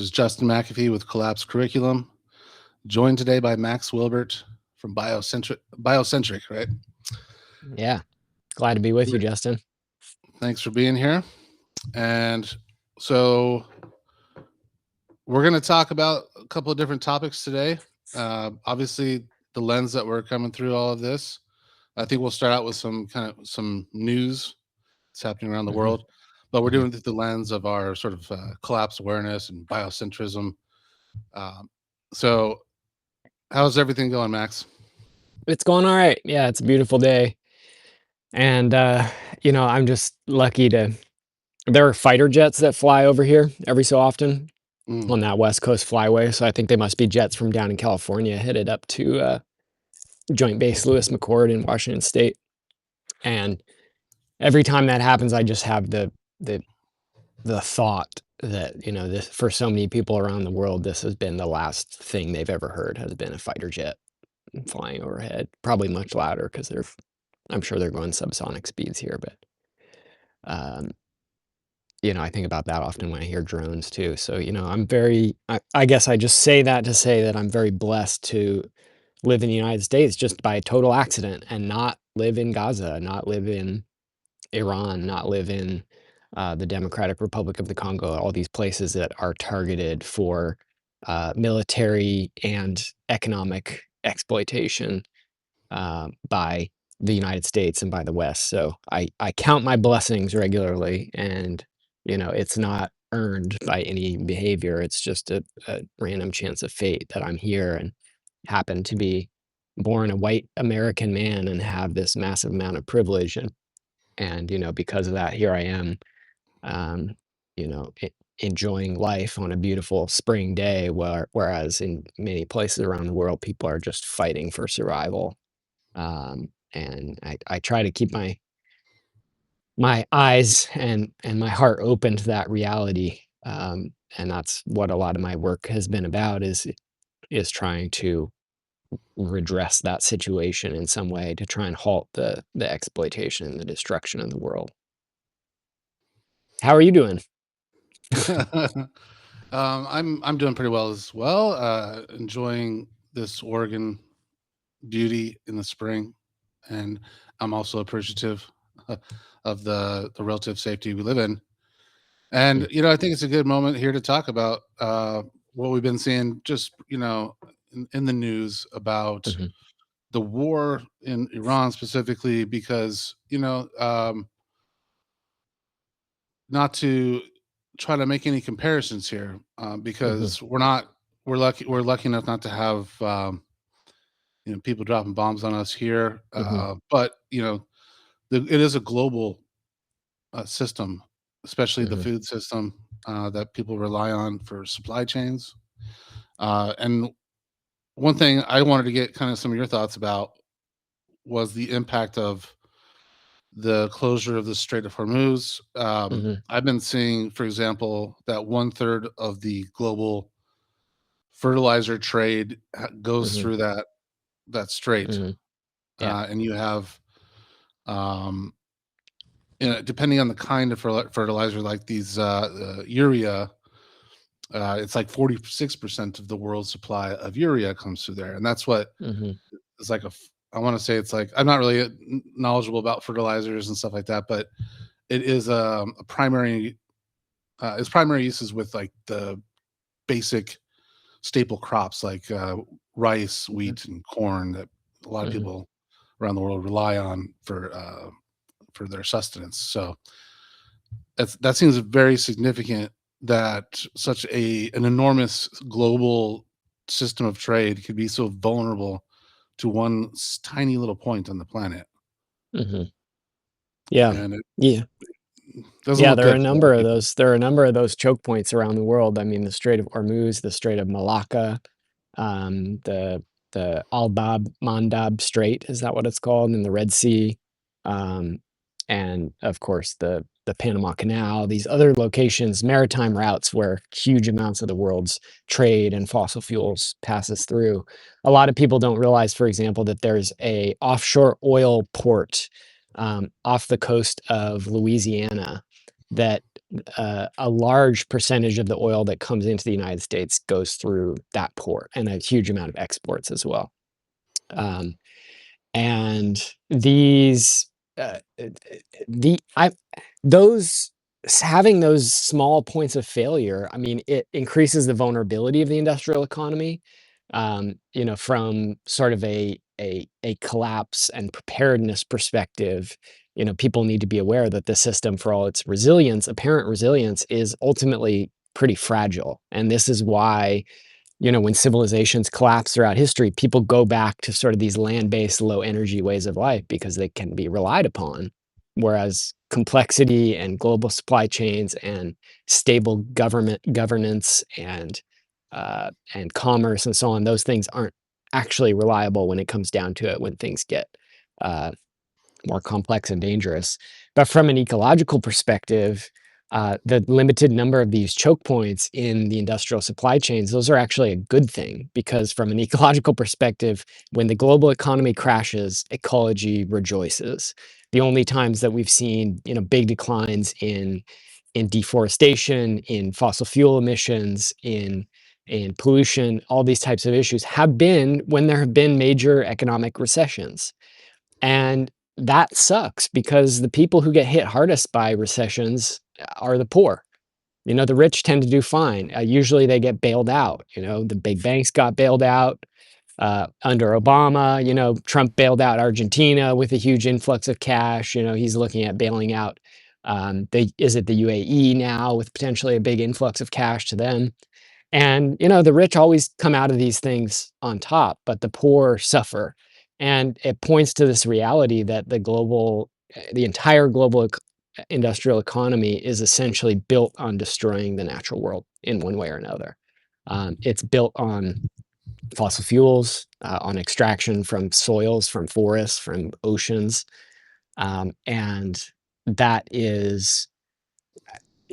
This is Justin McAfee with Collapse Curriculum, joined today by Max Wilbert from Biocentric, right? Yeah. Glad to be with you, Justin. Thanks for being here. And so we're going to talk about a couple of different topics today. Obviously, the lens that we're coming through all of this. I think we'll start out with some news that's happening around the hmm world, but we're hmm doing it through the lens of our sort of collapse awareness and biocentrism. Um, so, how's everything going, Max? It's going all right. Yeah, it's a beautiful day. And I'm just lucky to there are fighter jets that fly over here every so often Mm. on that West Coast flyway. So I think they must be jets from down in California headed up to Joint Base Lewis McChord in Washington State. And every time that happens, I just have the the thought that, this for so many people around the world, this has been the last thing they've ever heard has been a fighter jet flying overhead, probably much louder because I'm sure they're going subsonic speeds here, but um, I think about that often when I hear drones too. So, I guess I just say that to say that I'm very blessed to live in the United States just by total accident and not live in Gaza, not live in Iran, not live in the Democratic Republic of the Congo, all these places that are targeted for military and economic exploitation by the United States and by the West. So I count my blessings regularly, and it's not earned by any behavior. It's just a random chance of fate that I'm here and happen to be born a white American man and have this massive amount of privilege and because of that, here I am, um, enjoying life on a beautiful spring day, whereas in many places around the world, people are just fighting for survival. And I try to keep my eyes and my heart open to that reality. And that's what a lot of my work has been about is trying to redress that situation in some way to try and halt the exploitation and the destruction of the world. How are you doing? I'm doing pretty well as well. Enjoying this Oregon beauty in the spring, and I'm also appreciative of the relative safety we live in. And I think it's a good moment here to talk about what we've been seeing, just in the news about Mhm, the war in Iran specifically, because not to try to make any comparisons here, mhm, because we're lucky enough not to have people dropping bombs on us here, mhm, but it is a global system, especially the mhm, food system that people rely on for supply chains. And one thing I wanted to get kind of some of your thoughts about was the impact of the closure of the Strait of Hormuz. mhm, I've been seeing, for example, that one third of the global fertilizer trade goes mhm, through that strait, mhm. Yeah. and you have, um, depending on the kind of fertilizer, like these urea, it's like 46% of the world's supply of urea comes through there, and that's what Mhm, is like I want to say it's like I'm not really knowledgeable about fertilizers and stuff like that, but it is a primary. Its primary uses with like the basic staple crops like rice, mhm, wheat, and corn that a lot of mhm, people around the world rely on for their sustenance. So that seems very significant that such an enormous global system of trade could be so vulnerable to one tiny little point on the planet, mhm. Yeah. and it Yeah. doesn't Yeah, look there are good a for a lot of number of people. those choke points around the world. I mean, the Strait of Hormuz, the Strait of Malacca, the Al Bab Mandab Strait, is that what it's called? In the Red Sea. Um, and of course the Panama Canal, these other locations, maritime routes where huge amounts of the world's trade and fossil fuels passes through. A lot of people don't realize, for example, that there's a offshore oil port off the coast of Louisiana that a large percentage of the oil that comes into the United States goes through that port, and a huge amount of exports as well. Um, and these, the I those having those small points of failure, I mean, it increases the vulnerability of the industrial economy. From sort of a collapse and preparedness perspective, people need to be aware that the system, for all its resilience, apparent resilience, is ultimately pretty fragile. And this is why, when civilizations collapse throughout history, people go back to sort of these land-based, low-energy ways of life because they can be relied upon. Whereas complexity and global supply chains and stable government governance and commerce and so on, those things aren't actually reliable when it comes down to it, when things get uh, more complex and dangerous. But from an ecological perspective, the limited number of these choke points in the industrial supply chains, those are actually a good thing, because from an ecological perspective, when the global economy crashes, ecology rejoices. The only times that we've seen, big declines in deforestation, in fossil fuel emissions, in pollution, all these types of issues have been when there have been major economic recessions. And that sucks, because the people who get hit hardest by recessions are the poor. The rich tend to do fine. Usually they get bailed out. The big banks got bailed out under Obama. Trump bailed out Argentina with a huge influx of cash. He's looking at bailing out. Is it the UAE now, with potentially a big influx of cash to them? And, the rich always come out of these things on top, but the poor suffer. And it points to this reality that the entire global industrial economy is essentially built on destroying the natural world in one way or another. It's built on fossil fuels, on extraction from soils, from forests, from oceans. And that is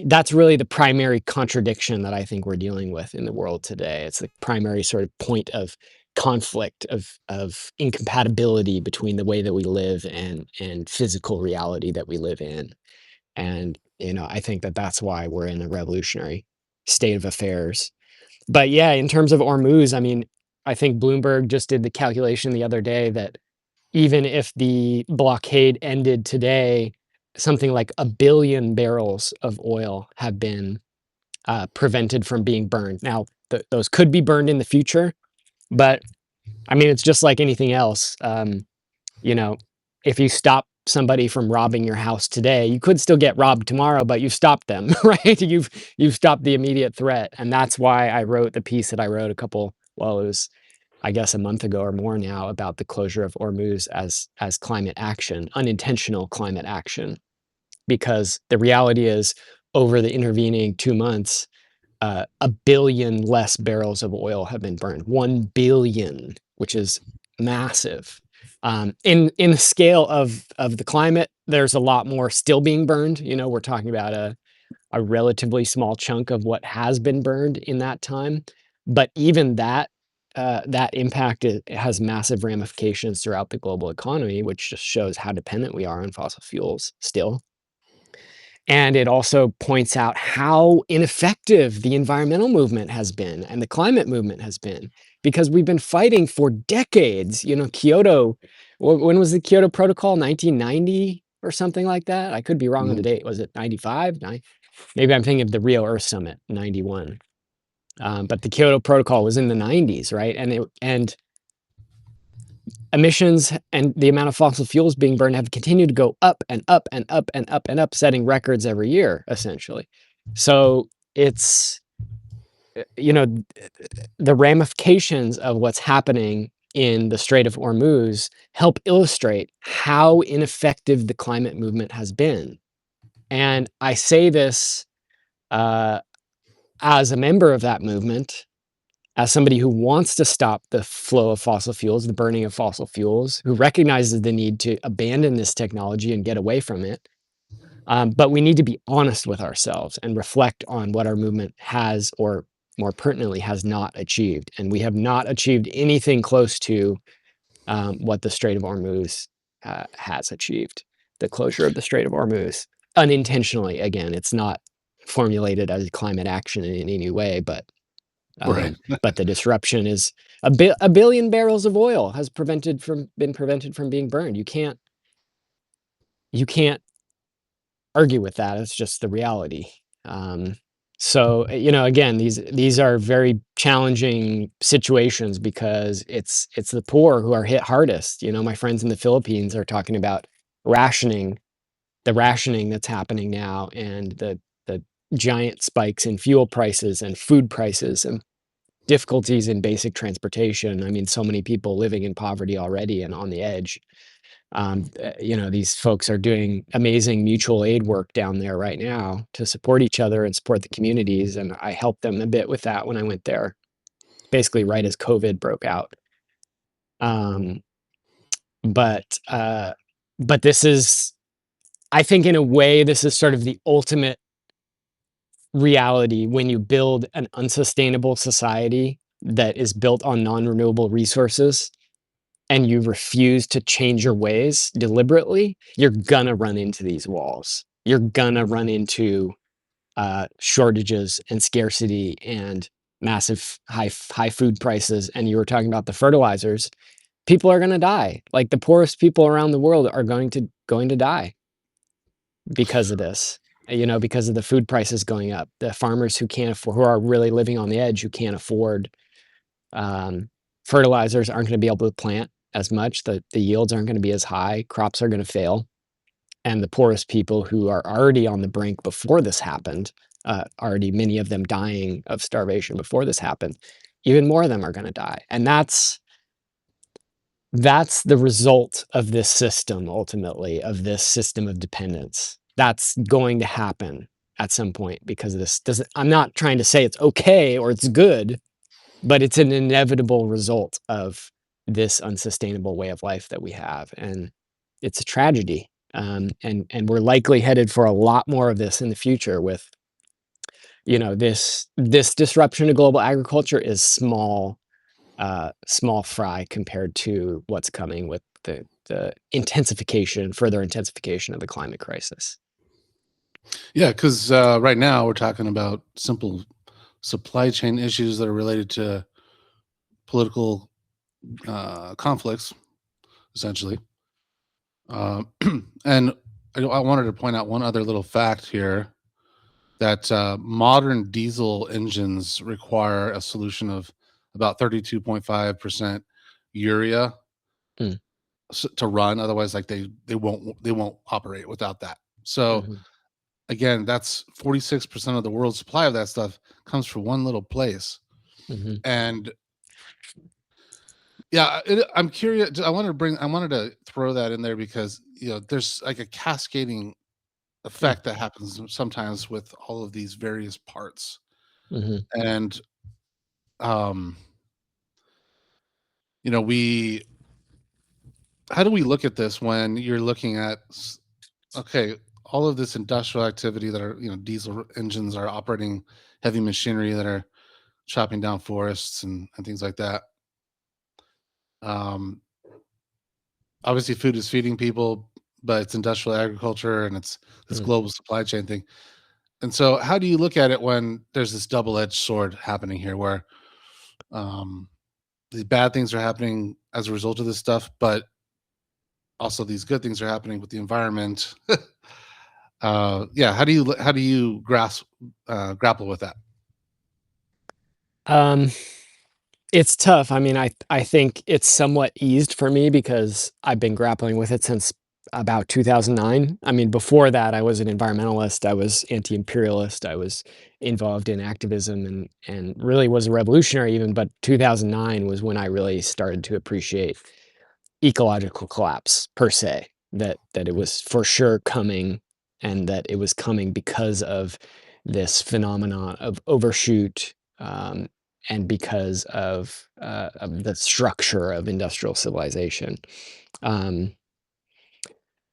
that's really the primary contradiction that I think we're dealing with in the world today. It's the primary sort of point of conflict, of incompatibility between the way that we live and physical reality that we live in. And I think that that's why we're in a revolutionary state of affairs. But yeah, in terms of Hormuz, I mean, I think Bloomberg just did the calculation the other day that even if the blockade ended today, something like 1 billion barrels of oil have been prevented from being burned. Now, those could be burned in the future, but I mean, it's just like anything else. You know, if you stop somebody from robbing your house today, you could still get robbed tomorrow, but you've stopped them, right? You've stopped the immediate threat, and that's why I wrote the piece that I wrote it was, I guess, a month ago or more now, about the closure of Hormuz as climate action, unintentional climate action. Because the reality is, over the intervening 2 months, 1 billion less barrels of oil have been burned. 1 billion, which is massive. In the scale of the climate, there's a lot more still being burned. We're talking about a relatively small chunk of what has been burned in that time. But even that impact has massive ramifications throughout the global economy, which just shows how dependent we are on fossil fuels still. And it also points out how ineffective the environmental movement has been and the climate movement has been, because we've been fighting for decades. Kyoto, when was the Kyoto Protocol? 1990 or something like that? I could be wrong on the Mhm. date. Was it 95? Maybe I'm thinking of the Rio Earth Summit, 91. But the Kyoto Protocol was in the 90s, right? And emissions and the amount of fossil fuels being burned have continued to go up and up and up and up and up, setting records every year, essentially. So it's, you know, the ramifications of what's happening in the Strait of Hormuz help illustrate how ineffective the climate movement has been. And I say this uh, as a member of that movement, as somebody who wants to stop the flow of fossil fuels, the burning of fossil fuels, who recognizes the need to abandon this technology and get away from it. But we need to be honest with ourselves and reflect on what our movement has, or more pertinently, has not achieved. And we have not achieved anything close to what the Strait of Hormuz has achieved, the closure of the Strait of Hormuz. Unintentionally, again, it's not formulated as climate action in any way, Right. but the disruption is a billion barrels of oil has been prevented from being burned. You can't argue with that. It's just the reality. Um, again, these are very challenging situations because it's the poor who are hit hardest. My friends in the Philippines are talking about rationing, the rationing that's happening now, and the giant spikes in fuel prices and food prices and difficulties in basic transportation. I mean, so many people living in poverty already and on the edge. These folks are doing amazing mutual aid work down there right now to support each other and support the communities. And I helped them a bit with that when I went there, basically right as COVID broke out. Um, but this is, I think, in a way, this is sort of the ultimate reality when you build an unsustainable society that is built on non-renewable resources and you refuse to change your ways deliberately, you're gonna run into these walls. You're gonna run into shortages and scarcity and massive high food prices. And you were talking about the fertilizers. People are gonna die. Like the poorest people around the world are going to die because of this. Because of the food prices going up. The farmers who can't afford, who are really living on the edge, who can't afford um, fertilizers, aren't going to be able to plant as much. The yields aren't going to be as high. Crops are going to fail. And the poorest people who are already on the brink before this happened, already many of them dying of starvation before this happened, even more of them are going to die. And that's the result of this system, ultimately, of this system of dependence. That's going to happen at some point because of this. I'm not trying to say it's okay or it's good, but it's an inevitable result of this unsustainable way of life that we have, and it's a tragedy. And we're likely headed for a lot more of this in the future. With this disruption to global agriculture is small fry compared to what's coming with the further intensification of the climate crisis. Yeah, because right now we're talking about simple supply chain issues that are related to political conflicts, essentially. Uh, and I wanted to point out one other little fact here that modern diesel engines require a solution of about 32.5% urea Mm, to run. Otherwise, like they won't operate without that. So mhm, again, that's 46% of the world's supply of that stuff comes from one little place. mhm, And yeah, I'm curious. I wanted to throw that in there because there's like a cascading mm, effect that happens sometimes with all of these various parts. mhm, And um, we how do we look at this when you're looking at okay, all of this industrial activity that are diesel engines are operating heavy machinery that are chopping down forests and things like that. Um, Obviously, food is feeding people, but it's industrial agriculture and it's this mm. global supply chain thing. And so, how do you look at it when there's this double-edged sword happening here, where um, the bad things are happening as a result of this stuff, but also these good things are happening with the environment? Yeah, how do you grapple with that? Um, it's tough. I mean, I think it's somewhat eased for me because I've been grappling with it since about 2009. I mean, before that, I was an environmentalist, I was anti-imperialist, I was involved in activism and really was a revolutionary even, but 2009 was when I really started to appreciate ecological collapse per se, that it was for sure coming and that it was coming because of this phenomenon of overshoot, and because of the structure of industrial civilization. Um,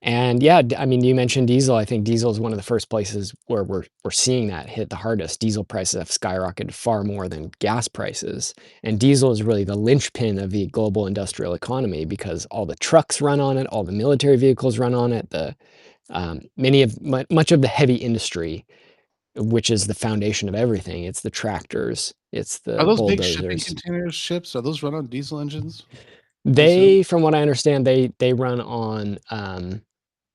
and yeah, I mean, you mentioned diesel. I think diesel is one of the first places where we're seeing that hit the hardest. Diesel prices have skyrocketed far more than gas prices, and diesel is really the linchpin of the global industrial economy because all the trucks run on it, all the military vehicles run on it. Much of the heavy industry which is the foundation of everything. It's the tractors, it's Are the those big shipping bulldozers. container ships? Are those run on diesel engines, I assume? They, from what I understand, they run on,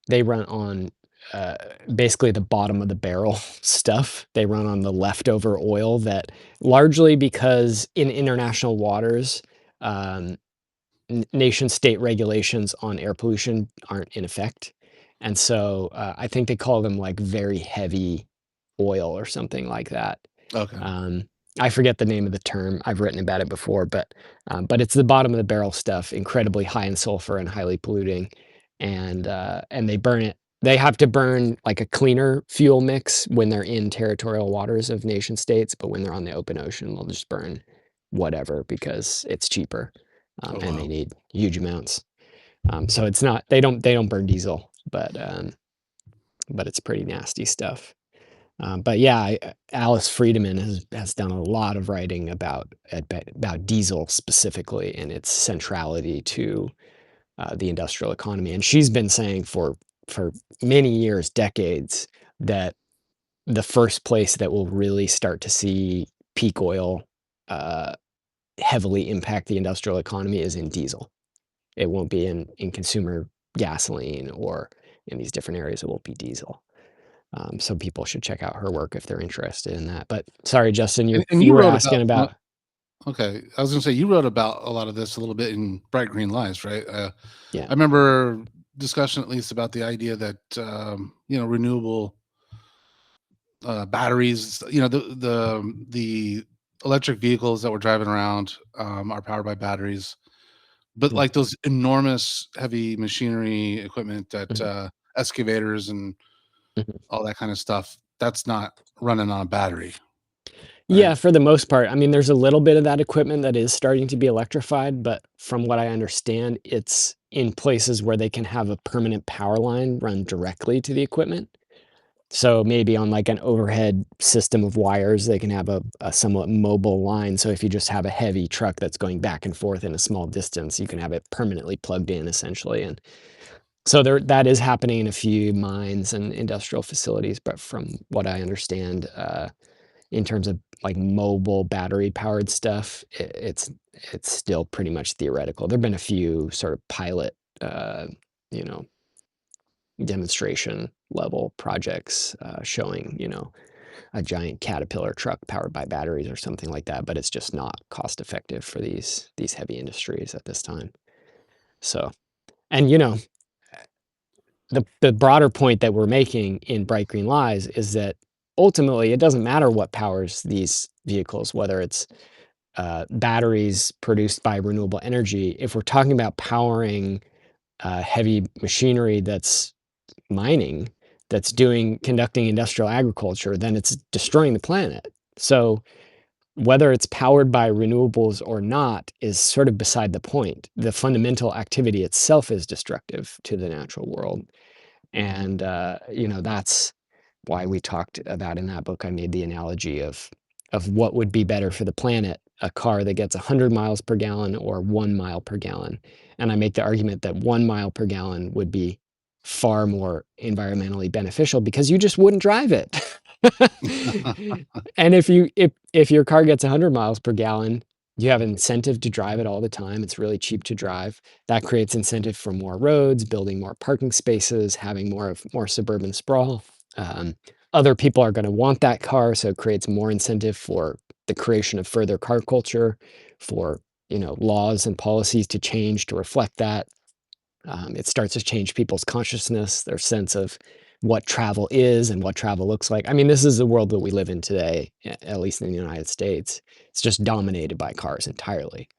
they run on, uh, basically the bottom of the barrel stuff. They run on the leftover oil that largely because in international waters, um, nation state regulations on air pollution aren't in effect. And so I think they call them like very heavy oil or something like that. Okay. Um, I forget the name of the term. I've written about it before, but it's the bottom of the barrel stuff, incredibly high in sulfur and highly polluting, and they burn it. They have to burn like a cleaner fuel mix when they're in territorial waters of nation states, but when they're on the open ocean, they'll just burn whatever because it's cheaper, Oh, and wow. they need huge amounts. So it's not they don't burn diesel, but it's pretty nasty stuff. But yeah, Alice Friedemann has done a lot of writing about diesel specifically and its centrality to the industrial economy, and she's been saying for many years, decades, that the first place that will really start to see peak oil uh, heavily impact the industrial economy is in diesel. It won't be in consumer gasoline or in these different areas. It won't be diesel. So people should check out her work if they're interested in that. But sorry, Justin, And you you were wrote about asking some of about. okay, I was gonna say you wrote about a lot of this a little bit in Bright Green Lies, right? Yeah. I remember discussion at least about the idea that, renewable, batteries, the electric vehicles that we're driving around, are powered by batteries. But, Mhm, like, those enormous heavy machinery equipment that, mhm, excavators and mhm. all that kinda stuff, that's not running on a battery, right? Yeah, for the most part. I mean, there's a little bit of that equipment that is starting to be electrified, but from what I understand, it's in places where they can have a permanent power line run directly to the equipment. So maybe on like an overhead system of wires, they can have a somewhat mobile line. So if you just have a heavy truck that's going back and forth in a small distance, you can have it permanently plugged in essentially. And so there that is happening in a few mines and industrial facilities. But from what I understand, in terms of like mobile battery powered stuff, it's still pretty much theoretical. There've been a few sort of pilot, you know, demonstration level projects showing, a giant Caterpillar truck powered by batteries or something like that, but it's just not cost effective for these heavy industries at this time. So, and the broader point that we're making in Bright Green Lies is that ultimately it doesn't matter what powers these vehicles, whether it's batteries produced by renewable energy. If we're talking about powering heavy machinery that's mining, that's doing conducting industrial agriculture, then it's destroying the planet. So whether it's powered by renewables or not is sort of beside the point. The fundamental activity itself is destructive to the natural world. And that's why we talked about in that book. I made the analogy of what would be better for the planet, a car that gets 100 miles per gallon or 1 mile per gallon. And I make the argument that 1 mile per gallon would be far more environmentally beneficial because you just wouldn't drive it. And if your car gets 100 miles per gallon, you have an incentive to drive it all the time. It's really cheap to drive. That creates incentive for more roads, building more parking spaces, having more suburban sprawl. Um, Other people are going to want that car, so it creates more incentive for the creation of further car culture, for laws and policies to change to reflect that. It starts to change people's consciousness, their sense of what travel is and what travel looks like. I mean, this is the world that we live in today, at least in the United States. It's just dominated by cars entirely.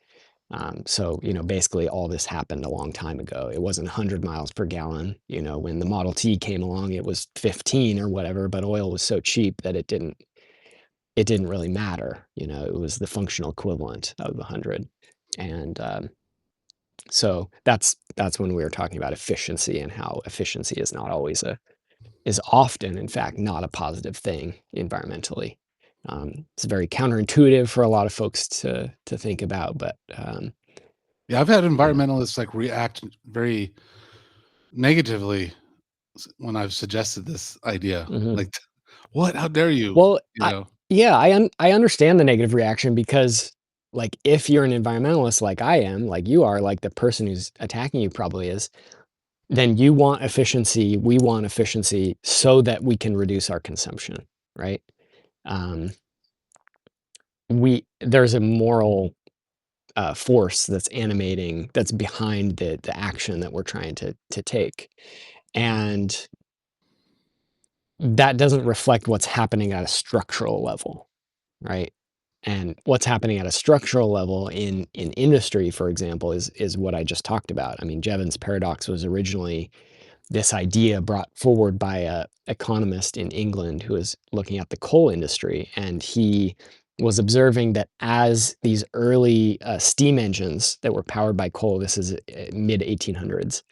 So, basically all this happened a long time ago. It wasn't 100 miles per gallon. When the Model T came along, it was 15 or whatever, but oil was so cheap that it didn't really matter. It was the functional equivalent of the 100. And so that's when we were talking about efficiency and how efficiency is not always is often, in fact, not a positive thing environmentally. It's very counterintuitive for a lot of folks to think about, but Yeah, I've had you know, environmentalists, like, react very negatively when I've suggested this idea, mhm. like, What? How dare you? Well, You know? yeah, I understand the negative reaction because, like, if you're an environmentalist like I am, like you are, like the person who's attacking you probably is, then you want efficiency, we want efficiency so that we can reduce our consumption, right? Um, there's a moral, force that's animating that's behind the action that we're trying to take, and that doesn't reflect what's happening at a structural level, right? And what's happening at a structural level in industry, for example, is what I just talked about. I mean, Jevons paradox was originally this idea brought forward by a economist in England who was looking at the coal industry, and he was observing that as these early steam engines that were powered by coal, this is mid 1800s,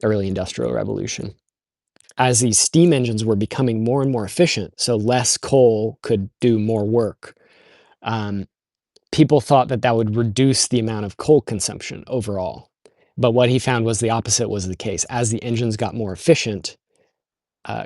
early industrial revolution, as these steam engines were becoming more and more efficient, so less coal could do more work. Um, People thought that that would reduce the amount of coal consumption overall. But what he found was the opposite was the case. As the engines got more efficient,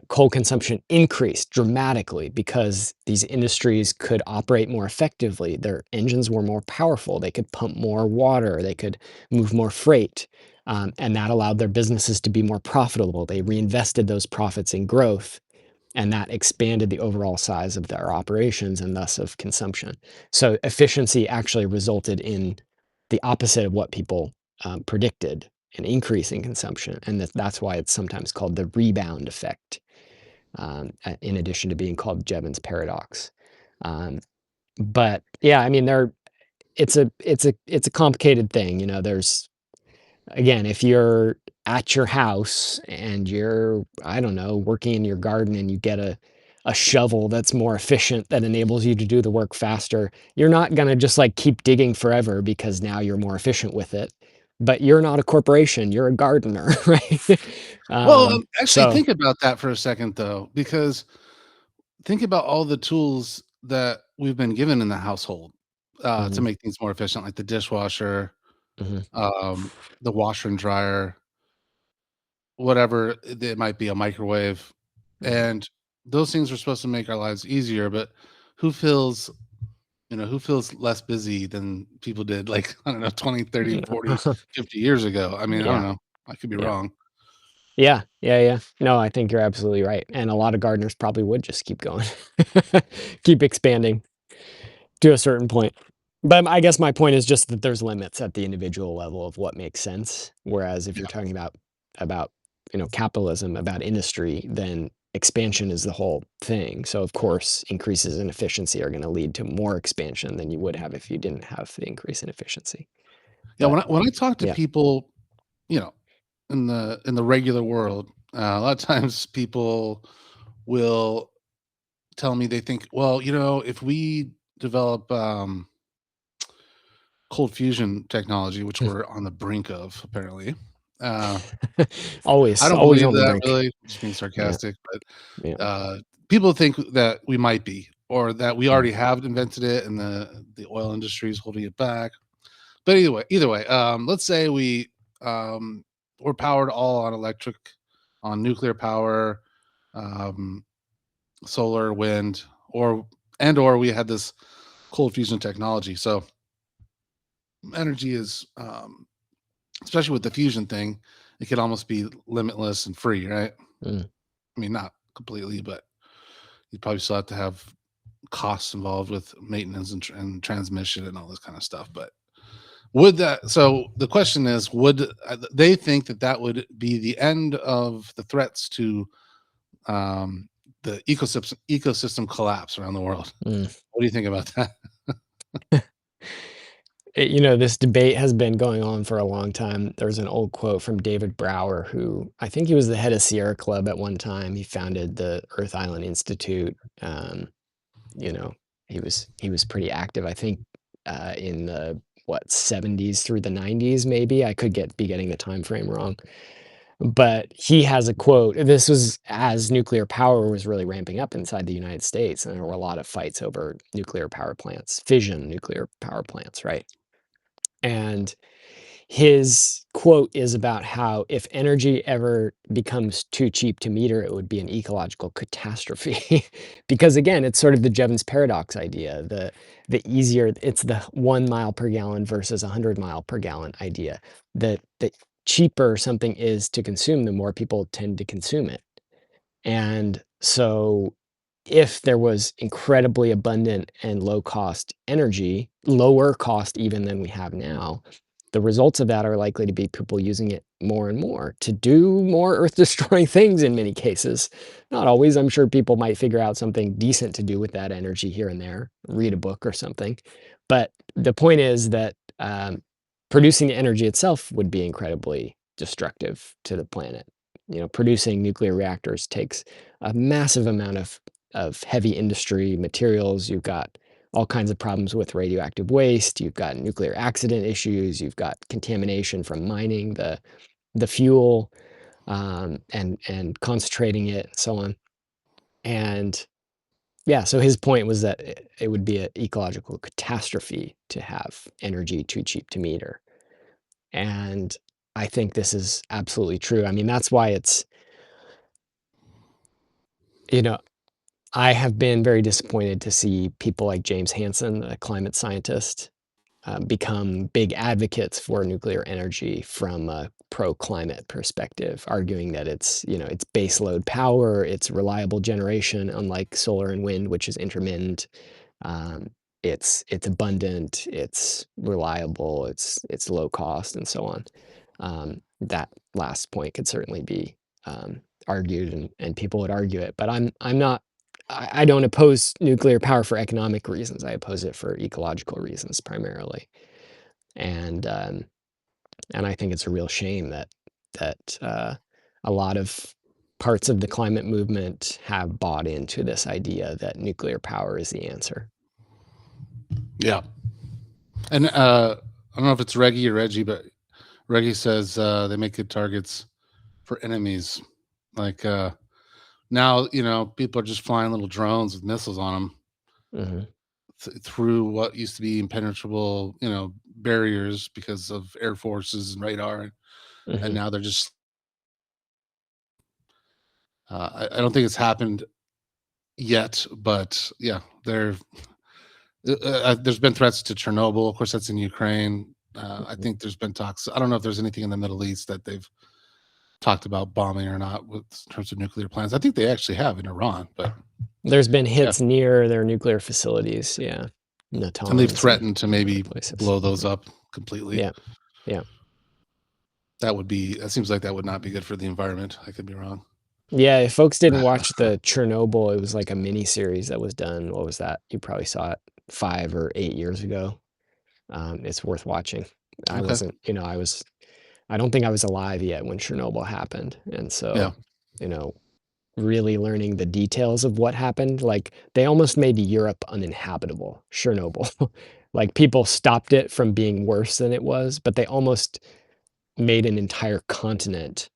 coal consumption increased dramatically because these industries could operate more effectively. Their engines were more powerful. They could pump more water. They could move more freight. And that allowed their businesses to be more profitable. They reinvested those profits in growth, and that expanded the overall size of their operations and thus of consumption. So efficiency actually resulted in the opposite of what people predicted, an increase in consumption, and that's why it's sometimes called the rebound effect, in addition to being called Jevons paradox. Um, but yeah, I mean, it's a complicated thing. You know, there's again, if you're at your house and you're, I don't know, working in your garden and you get a shovel that's more efficient that enables you to do the work faster, you're not gonna just like keep digging forever because now you're more efficient with it. But you're not a corporation, you're a gardener, right? Well, actually So think about that for a second though, because think about all the tools that we've been given in the household, to mhm, make things more efficient, like the dishwasher, mhm, um, the washer and dryer, whatever it might be, a microwave, mhm. and those things are supposed to make our lives easier, but who feels who feels less busy than people did, like, I don't know, 20, 30, 40, 50 years ago? I mean, I don't Yeah, know. I could be yeah. wrong. Yeah, yeah, yeah. No, I think you're absolutely right, and a lot of gardeners probably would just keep going. Keep expanding to a certain point. But I guess my point is just that there's limits at the individual level of what makes sense, whereas if you're Yeah. talking about, capitalism, about industry, then expansion is the whole thing. So, of course, increases in efficiency are gonna lead to more expansion than you would have if you didn't have the increase in efficiency. Yeah, But when I talk to yeah. people, you know, in the regular world, a lot of times people will tell me they think, well, if we develop cold fusion technology, which we're on the brink of, apparently. Uh, I Always, don't always believe on the that brink. really, just being Yeah, sarcastic, but yeah. people think that we might be, or that we Mm, already have invented it, and the oil industry is holding it back. But either way, let's say we're powered all on electric, on nuclear power, um, solar, wind, or we had this cold fusion technology. So energy is, especially with the fusion thing, it could almost be limitless and free, right? mm. I mean, not completely, but you probably still have to have costs involved with maintenance and transmission and all this kind of stuff. But would that? So the question is, would they think that that would be the end of the threats to, um, the ecosystem collapse around the world? Mm. What do you think about that? This debate has been going on for a long time. There's an old quote from David Brower, who I think he was the head of Sierra Club at one time. He founded the Earth Island Institute. You know, he was pretty active. I think in the what 70s through the 90s, maybe. I could be getting the time frame wrong. But he has a quote. This was as nuclear power was really ramping up inside the United States, and there were a lot of fights over nuclear power plants, fission nuclear power plants, right? And his quote is about how if energy ever becomes too cheap to meter, it would be an ecological catastrophe. Because again, it's sort of the Jevons paradox idea. The easier it's the 1 mile per gallon versus 100 mile per gallon idea. The cheaper something is to consume, the more people tend to consume it. And so if there was incredibly abundant and low cost energy, lower cost even than we have now, the results of that are likely to be people using it more and more to do more earth destroying things in many cases. Not always. I'm sure people might figure out something decent to do with that energy here and there, read a book or something. But the point is that producing the energy itself would be incredibly destructive to the planet. You know, producing nuclear reactors takes a massive amount of heavy industry materials. You've got all kinds of problems with radioactive waste. You've got nuclear accident issues. You've got contamination from mining the fuel and concentrating it, and so on. And yeah, so his point was that it would be an ecological catastrophe to have energy too cheap to meter. And I think this is absolutely true. I mean, that's why it's, you know, I have been very disappointed to see people like James Hansen, a climate scientist, become big advocates for nuclear energy from a pro-climate perspective, arguing that it's, you know, it's baseload power, it's reliable generation, unlike solar and wind, which is intermittent. Um, it's abundant, it's reliable, it's low cost, and so on. That last point could certainly be argued, and people would argue it, but I'm not. I don't oppose nuclear power for economic reasons. I oppose it for ecological reasons primarily, and um, and I think it's a real shame that a lot of parts of the climate movement have bought into this idea that nuclear power is the answer. Yeah. And I don't know if it's Reggie or Reggie, but Reggie says they make good targets for enemies. Like now, people are just flying little drones with missiles on them Hmm. through what used to be impenetrable, barriers because of air forces and radar, and Hmm. now they're just. I don't think it's happened yet, but yeah, there's been threats to Chernobyl. Of course, that's in Ukraine. I Hmm. think there's been talks. I don't know if there's anything in the Middle East that they've talked about bombing or not with in terms of nuclear plants. I think they actually have in Iran, but There's been yeah, hits near their nuclear facilities, yeah, and they've Natanz and threatened to other maybe places. blow those Hmm. up completely. Yeah, yeah. That seems like that would not be good for the environment. I could be wrong. Yeah, if folks didn't watch the Chernobyl, it was like a mini series that was done. What was that? You probably saw it 5 or 8 years ago. It's worth watching. I Okay. wasn't, I don't think I was alive yet when Chernobyl happened. And Yeah. so, you know, really learning the details of what happened, like they almost made Europe uninhabitable, Chernobyl. Like people stopped it from being worse than it was, but they almost made an entire continent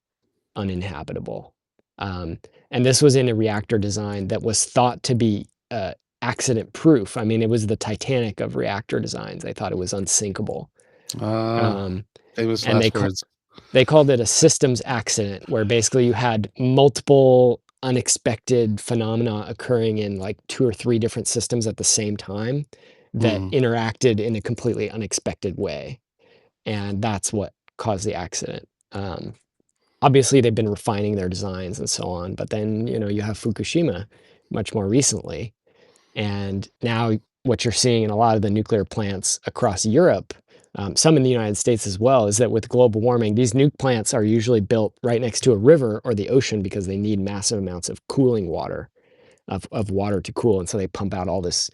uninhabitable. Um, and this was in a reactor design that was thought to be accident proof. I mean, it was the Titanic of reactor designs. They thought it was unsinkable. Uh, Um, famous and last words. they called it a systems accident, where basically you had multiple unexpected phenomena occurring in like two or three different systems at the same time that Mhm. interacted in a completely unexpected way. And that's what caused the accident. Obviously, they've been refining their designs and so on, but then, you have Fukushima much more recently. And now what you're seeing in a lot of the nuclear plants across Europe, some in the United States as well, is that with global warming, these nuke plants are usually built right next to a river or the ocean because they need massive amounts of cooling water, of water to cool. And so they pump out all this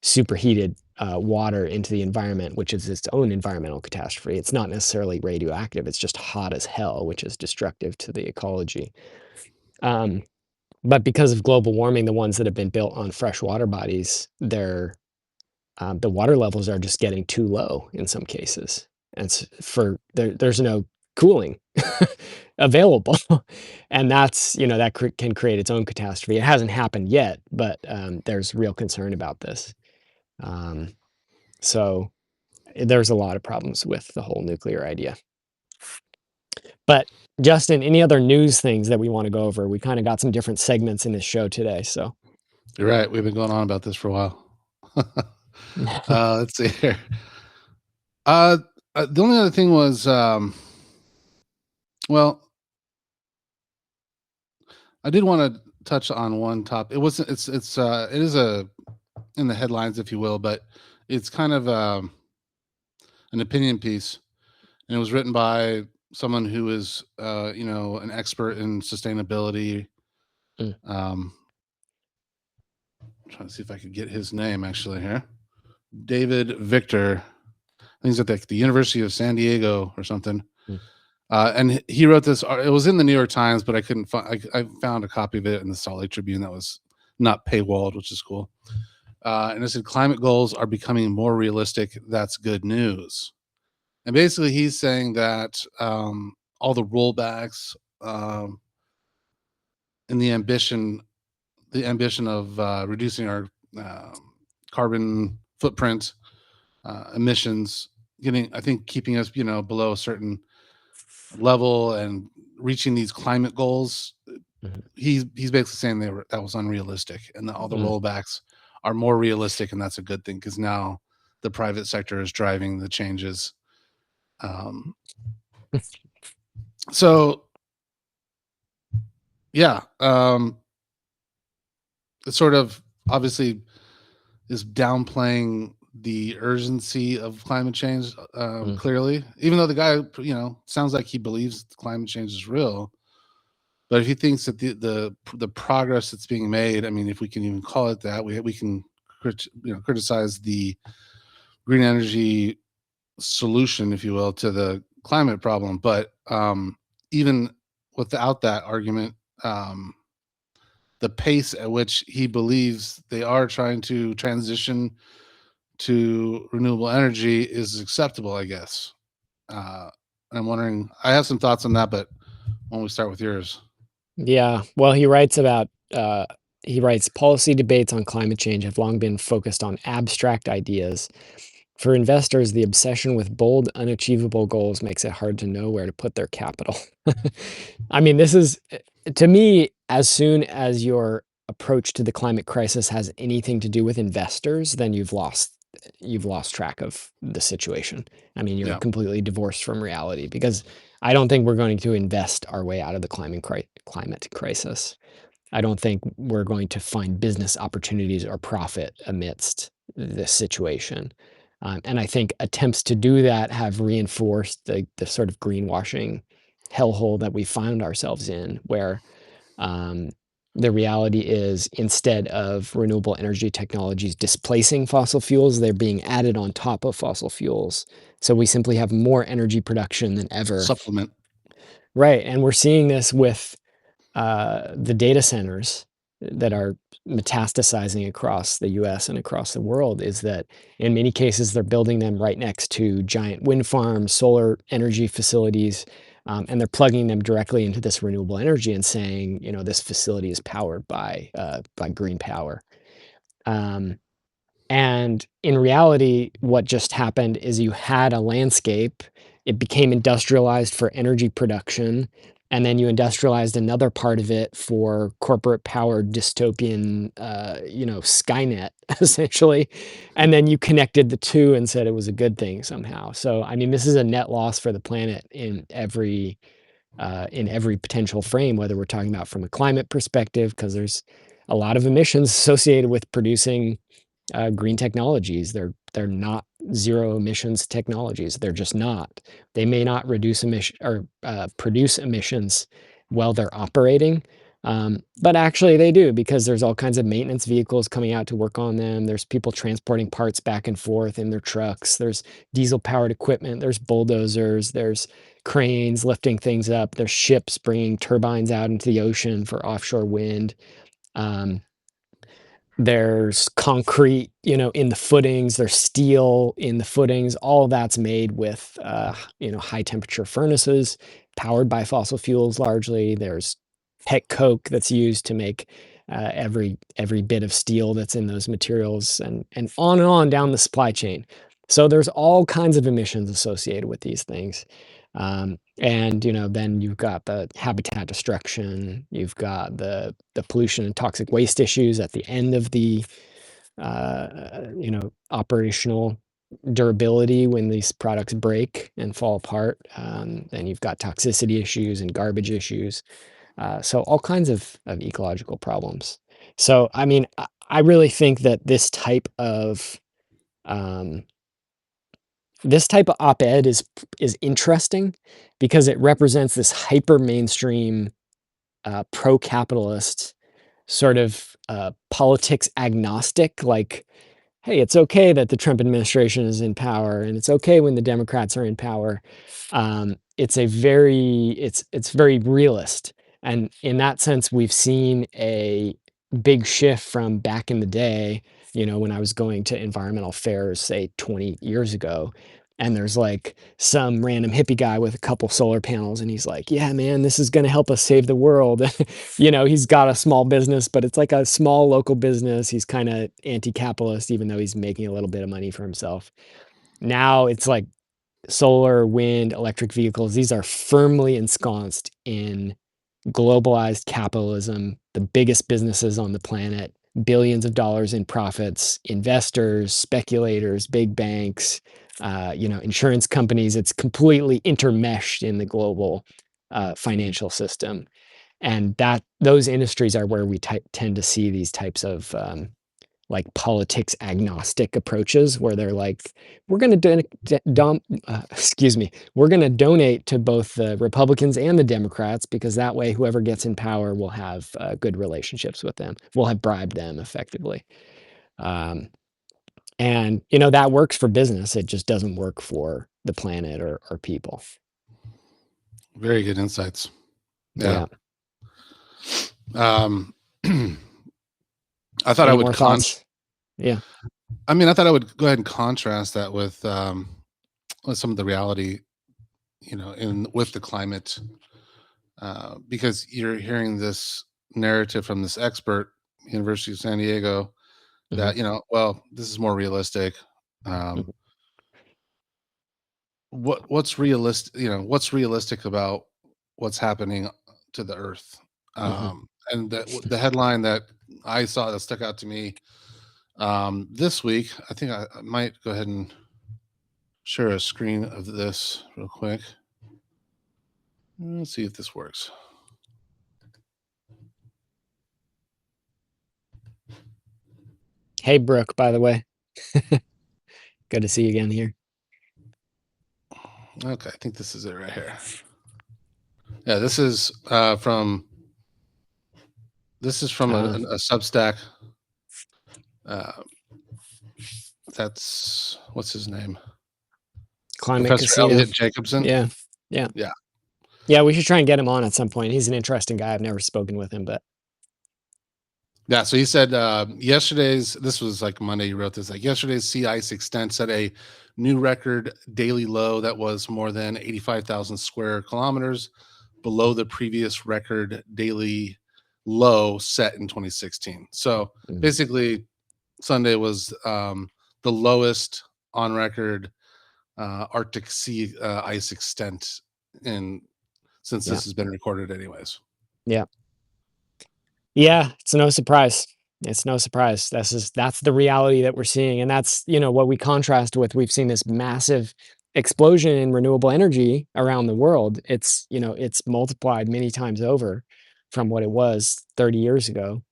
superheated water into the environment, which is its own environmental catastrophe. It's not necessarily radioactive, it's just hot as hell, which is destructive to the ecology. Um, but because of global warming, the ones that have been built on freshwater bodies, the water levels are just getting too low in some cases, and there's no cooling available, and that's that can create its own catastrophe. It hasn't happened yet, but there's real concern about this. Um, so there's a lot of problems with the whole nuclear idea. But Justin, any other news things that we want to go over? We kind of got some different segments in this show today, so You're right. We've been going on about this for a while. Let's see here. Uh, the only other thing was, well, I did want to touch on one topic. It wasn't. It is a in the headlines, if you will, but it's kind of an opinion piece, and it was written by someone who is, an expert in sustainability. Mm, Um, trying to see if I could get his name actually here. David Victor. I think he's at the University of San Diego or something. mm, And he wrote this. It was in the New York Times, but I couldn't find. I found a copy of it in the Salt Lake Tribune that was not paywalled, which is cool. And it said climate goals are becoming more realistic. That's good news. And basically, he's saying that all the rollbacks and the ambition of reducing our carbon footprint, emissions, I think keeping us, below a certain level and reaching these climate goals. mhm, He's basically saying that was unrealistic, and that all the mm. rollbacks are more realistic, and that's a good thing because now the private sector is driving the changes. Um, so yeah, it sort of obviously is downplaying the urgency of climate change. Mm, Clearly, even though the guy, sounds like he believes climate change is real. But if he thinks that the progress that's being made, I mean, if we can even call it that, we can criticize the green energy solution, if you will, to the climate problem. But even without that argument, the pace at which he believes they are trying to transition to renewable energy is acceptable, I guess. Uh, I'm wondering. I have some thoughts on that, but when we start with yours, yeah, well, he writes, "Policy debates on climate change have long been focused on abstract ideas. For investors, the obsession with bold, unachievable goals makes it hard to know where to put their capital." I mean, this is to me, as soon as your approach to the climate crisis has anything to do with investors, then you've lost track of the situation. I mean, you're yeah, completely divorced from reality because I don't think we're going to invest our way out of the climate crisis. I don't think we're going to find business opportunities or profit amidst this situation. And I think attempts to do that have reinforced the sort of greenwashing hellhole that we found ourselves in, where um, the reality is instead of renewable energy technologies displacing fossil fuels, they're being added on top of fossil fuels. So we simply have more energy production than ever. supplement. Right. And we're seeing this with the data centers that are metastasizing across the US and across the world, is that in many cases they're building them right next to giant wind farms, solar energy facilities, and they're plugging them directly into this renewable energy and saying, this facility is powered by green power. Um, and in reality, what just happened is you had a landscape, it became industrialized for energy production, and then you industrialized another part of it for corporate powered dystopian, Skynet, essentially. And then you connected the two and said it was a good thing somehow. So, I mean, this is a net loss for the planet in every potential frame, whether we're talking about from a climate perspective, because there's a lot of emissions associated with producing green technologies. They're not zero emissions technologies. They're just not. They may not reduce emission or produce emissions while they're operating, but actually they do, because there's all kinds of maintenance vehicles coming out to work on them. There's people transporting parts back and forth in their trucks. There's diesel powered equipment. There's bulldozers. There's cranes lifting things up. There's ships bringing turbines out into the ocean for offshore wind. Um, there's concrete, in the footings, there's steel in the footings. All of that's made with, high temperature furnaces powered by fossil fuels largely. There's pet coke that's used to make every bit of steel that's in those materials, and on down the supply chain. So there's all kinds of emissions associated with these things. And then you've got the habitat destruction, you've got the pollution and toxic waste issues at the end of the operational durability when these products break and fall apart. Then you've got toxicity issues and garbage issues. So all kinds of ecological problems. So I mean, I really think that um, this type of op-ed is interesting because it represents this hyper mainstream pro-capitalist sort of politics agnostic, like, hey, it's okay that the Trump administration is in power, and it's okay when the Democrats are in power. It's very realist, and in that sense, we've seen a big shift from back in the day. When I was going to environmental fairs, say 20 years ago, and there's like some random hippie guy with a couple solar panels, and he's like, "Yeah, man, this is going to help us save the world." He's got a small business, but it's like a small local business. He's kind of anti-capitalist, even though he's making a little bit of money for himself. Now it's like solar, wind, electric vehicles. These are firmly ensconced in globalized capitalism, the biggest businesses on the planet, billions of dollars in profits, investors, speculators, big banks, insurance companies. It's completely intermeshed in the global financial system, and that those industries are where we tend to see these types of like politics agnostic approaches where they're like, we're going to excuse me, we're going to donate to both the Republicans and the Democrats because that way whoever gets in power will have good relationships with them, we'll have bribed them effectively. um, and that works for business, it just doesn't work for the planet or people. Very good insights. Yeah. Yeah. Um, I thought I Any would more thoughts? Yeah. I thought I would go ahead and contrast that with some of the reality, in with the climate, because you're hearing this narrative from this expert, University of San Diego, Hmm. that well, this is more realistic. Um, Hmm. what's realistic about what's happening to the Earth? Hmm. And the headline that I saw that stuck out to me this week, I think I might go ahead and share a screen of this real quick. Let's see if this works. Hey, Brooke, by the way, good to see you again here. Okay, I think this is it right here. Yeah, this is from uh, a Substack. Uh, that's what's his name, Climate Professor Casino. Elliot Jacobson. Yeah. Yeah. Yeah, Yeah, we should try and get him on at some point. He's an interesting guy. I've never spoken with him, but yeah. So he said yesterday's. This was like Monday. He wrote this like yesterday's sea ice extent set a new record daily low that was more than 85,000 square kilometers below the previous record daily low set in 2016. So mm, basically, Sunday was the lowest on record Arctic sea ice extent in since yeah. this has been recorded, anyways. Yeah. Yeah, it's no surprise. It's no surprise. That's the reality that we're seeing, and that's, what we contrast with. We've seen this massive explosion in renewable energy around the world. It's multiplied many times over from what it was 30 years ago.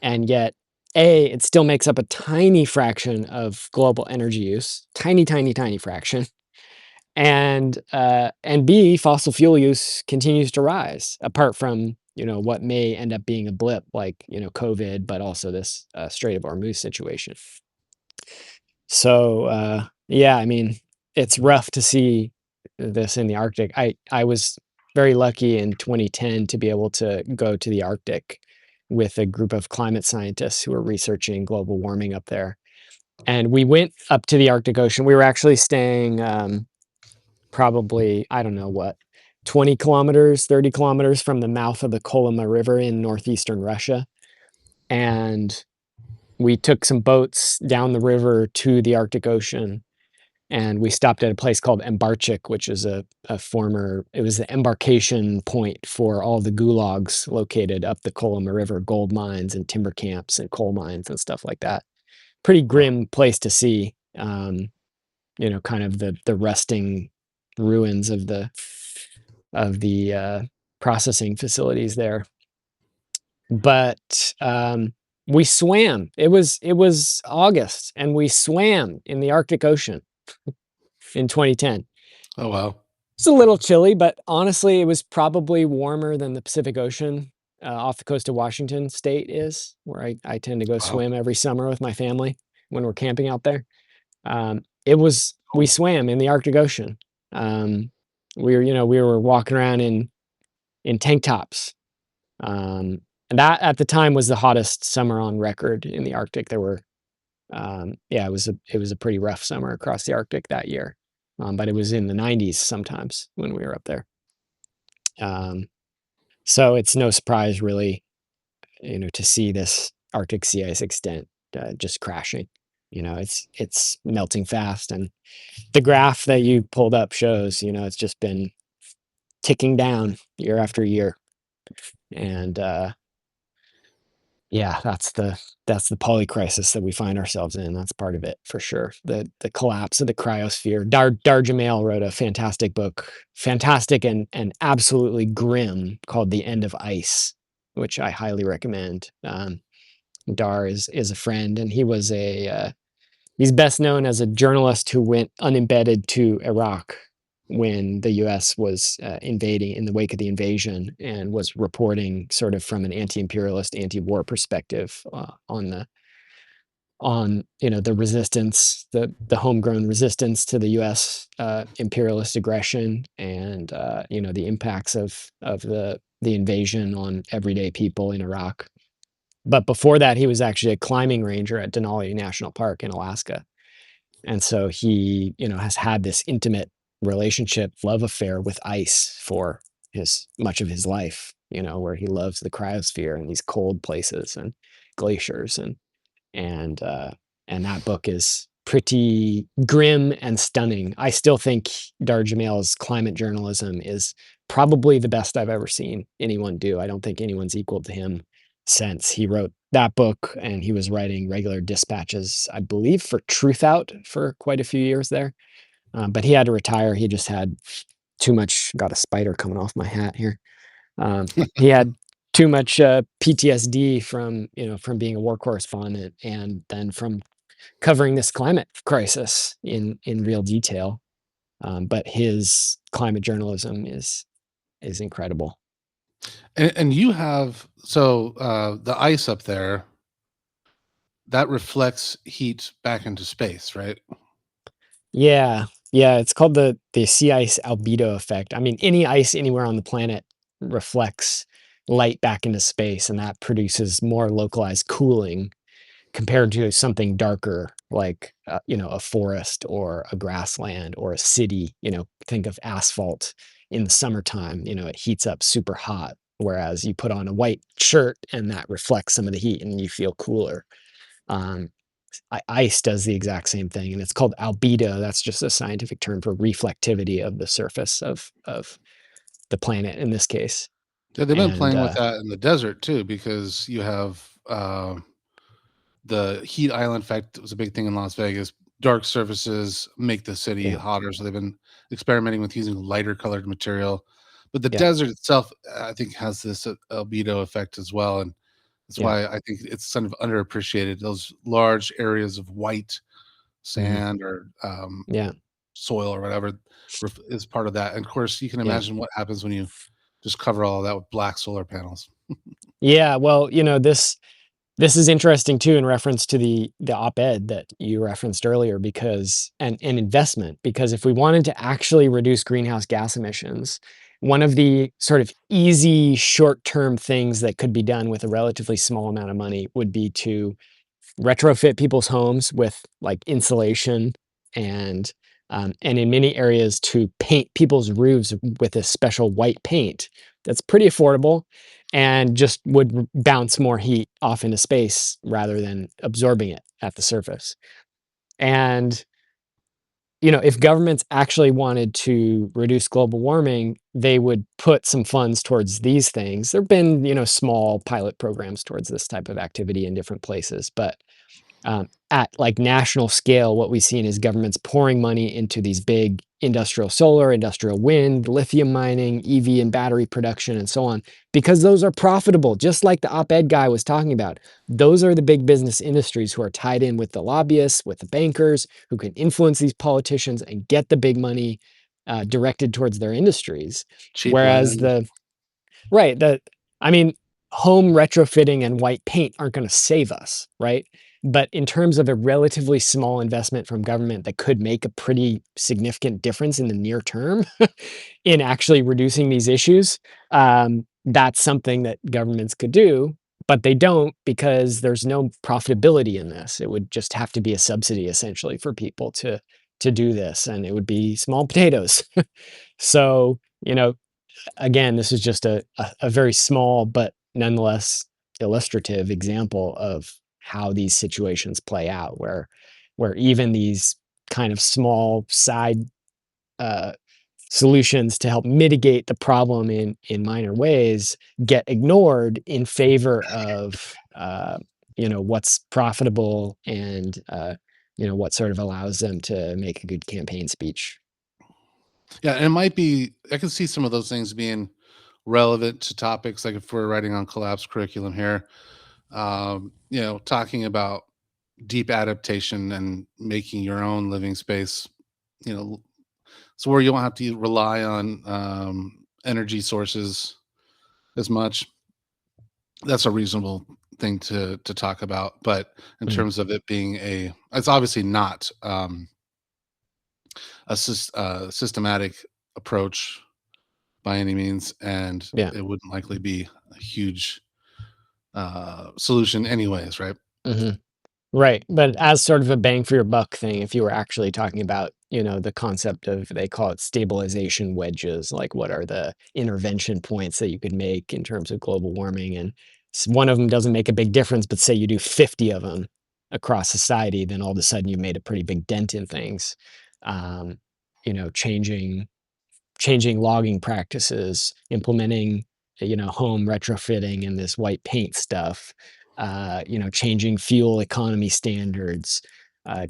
And yet, it still makes up a tiny fraction of global energy use. Tiny, tiny, tiny fraction. And B, fossil fuel use continues to rise, apart from, what may end up being a blip like, COVID, but also this Strait of Hormuz situation. So yeah, I mean, it's rough to see this in the Arctic. I was very lucky in 2010 to be able to go to the Arctic with a group of climate scientists who were researching global warming up there. And we went up to the Arctic Ocean. We were actually staying probably, I don't know what, 20 kilometers, 30 kilometers from the mouth of the Kolyma River in northeastern Russia. And we took some boats down the river to the Arctic Ocean. and we stopped at a place called Embarchik, which is a former it was the embarkation point for all the gulags located up the Koloma River, gold mines and timber camps and coal mines and stuff like that. Pretty Wow. grim place to see, kind of the rusting ruins of the processing facilities there. But, we swam. It was August, and we swam in the Arctic Ocean in 2010. Oh wow. It's a little chilly, but honestly, it was probably warmer than the Pacific Ocean, off the coast of Washington State is, where I tend to go Wow. swim every summer with my family when we're camping out there. It was we Cool. swam in the Arctic Ocean. Um, we were walking around in tank tops. And that at the time was the hottest summer on record in the Arctic. Yeah, it was a pretty rough summer across the Arctic that year. But it was in the 90s sometimes when we were up there. Um, so it's no surprise really, to see this Arctic sea ice extent just crashing. It's melting fast, and the graph that you pulled up shows, it's just been ticking down year after year. And yeah, that's the polycrisis that we find ourselves in. That's part of it for sure. The collapse of the cryosphere. Dar Jamail wrote a fantastic book, fantastic and absolutely grim, called The End of Ice, which I highly recommend. Dar is a friend, and he's best known as a journalist who went unembedded to Iraq when the U.S. was invading in the wake of the invasion, and was reporting sort of from an anti-imperialist, anti-war perspective on the resistance, the homegrown resistance to the U.S. Imperialist aggression, and the impacts of the invasion on everyday people in Iraq. But before that, he was actually a climbing ranger at Denali National Park in Alaska. And so he, has had this intimate relationship, love affair with ice for his much of his life, where he loves the cryosphere and these cold places and glaciers, and and that book is pretty grim and stunning. I still think Dar Jamail's climate journalism is probably the best I've ever seen anyone do. I don't think anyone's equal to him since he wrote that book, and he was writing regular dispatches, I believe, for Truth Out for quite a few years there. But he had to retire. He just had too much. Got a spider coming off my hat here. He had too much PTSD from being a war correspondent, and then from covering this climate crisis in real detail. But his climate journalism is incredible. And you have the ice up there that reflects heat back into space, right? Yeah, yeah, it's called the sea ice albedo effect. I mean, any ice anywhere on the planet reflects light back into space, and that produces more localized cooling compared to something darker like a forest or a grassland or a city. Think of asphalt in the summertime. It heats up super hot, whereas you put on a white shirt and that reflects some of the heat and you feel cooler. um, Ice does the exact same thing, and it's called albedo. That's just a scientific term for reflectivity of the surface of the planet in this case. Yeah, they've been And playing with that in the desert too, because you have the heat island effect was a big thing in Las Vegas. Dark surfaces make the city yeah, hotter, so they've been experimenting with using lighter colored material. But the yeah, desert itself, I think, has this albedo effect as well, and that's yeah, why I think it's kind of underappreciated. Those large areas of white mhm, sand or yeah, soil or whatever is part of that. And of course, you can yeah. imagine what happens when you just cover all of that with black solar panels. Yeah, well, this is interesting too in reference to the op-ed that you referenced earlier, because and investment, because if we wanted to actually reduce greenhouse gas emissions, one of the sort of easy short-term things that could be done with a relatively small amount of money would be to retrofit people's homes with like insulation, and in many areas to paint people's roofs with a special white paint that's pretty affordable and just would bounce more heat off into space rather than absorbing it at the surface. And if governments actually wanted to reduce global warming, they would put some funds towards these things. There've been, small pilot programs towards this type of activity in different places, but at like national scale, what we've seen is governments pouring money into these big industrial solar, industrial wind, lithium mining, EV and battery production, and so on, because those are profitable. Just like the op-ed guy was talking about, those are the big business industries who are tied in with the lobbyists, with the bankers, who can influence these politicians and get the big money directed towards their industries. Cheap Whereas land. the Right, I mean, home retrofitting and white paint aren't gonna save us, right? But in terms of a relatively small investment from government that could make a pretty significant difference in the near term in actually reducing these issues, that's something that governments could do, but they don't because there's no profitability in this. It would just have to be a subsidy essentially for people to do this, and it would be small potatoes. So, again, this is just a very small but nonetheless illustrative example of how these situations play out, where even these kind of small side uh, solutions to help mitigate the problem in minor ways get ignored in favor of what's profitable and what sort of allows them to make a good campaign speech. Yeah, and it might be I can see some of those things being relevant to topics like if we're writing on collapse curriculum here, talking about deep adaptation and making your own living space, you know, so where you don't have to rely on energy sources as much. That's a reasonable thing to talk about. But in Mm, terms of it being it's obviously not systematic approach by any means, and yeah. it wouldn't likely be a huge solution, anyways, right? Mhm. Right, but as sort of a bang for your buck thing, if you were actually talking about, the concept of they call it stabilization wedges, like what are the intervention points that you could make in terms of global warming, and one of them doesn't make a big difference, but say you do 50 of them across society, then all of a sudden you made a pretty big dent in things. Um, changing logging practices, implementing, home retrofitting and this white paint stuff, changing fuel economy standards,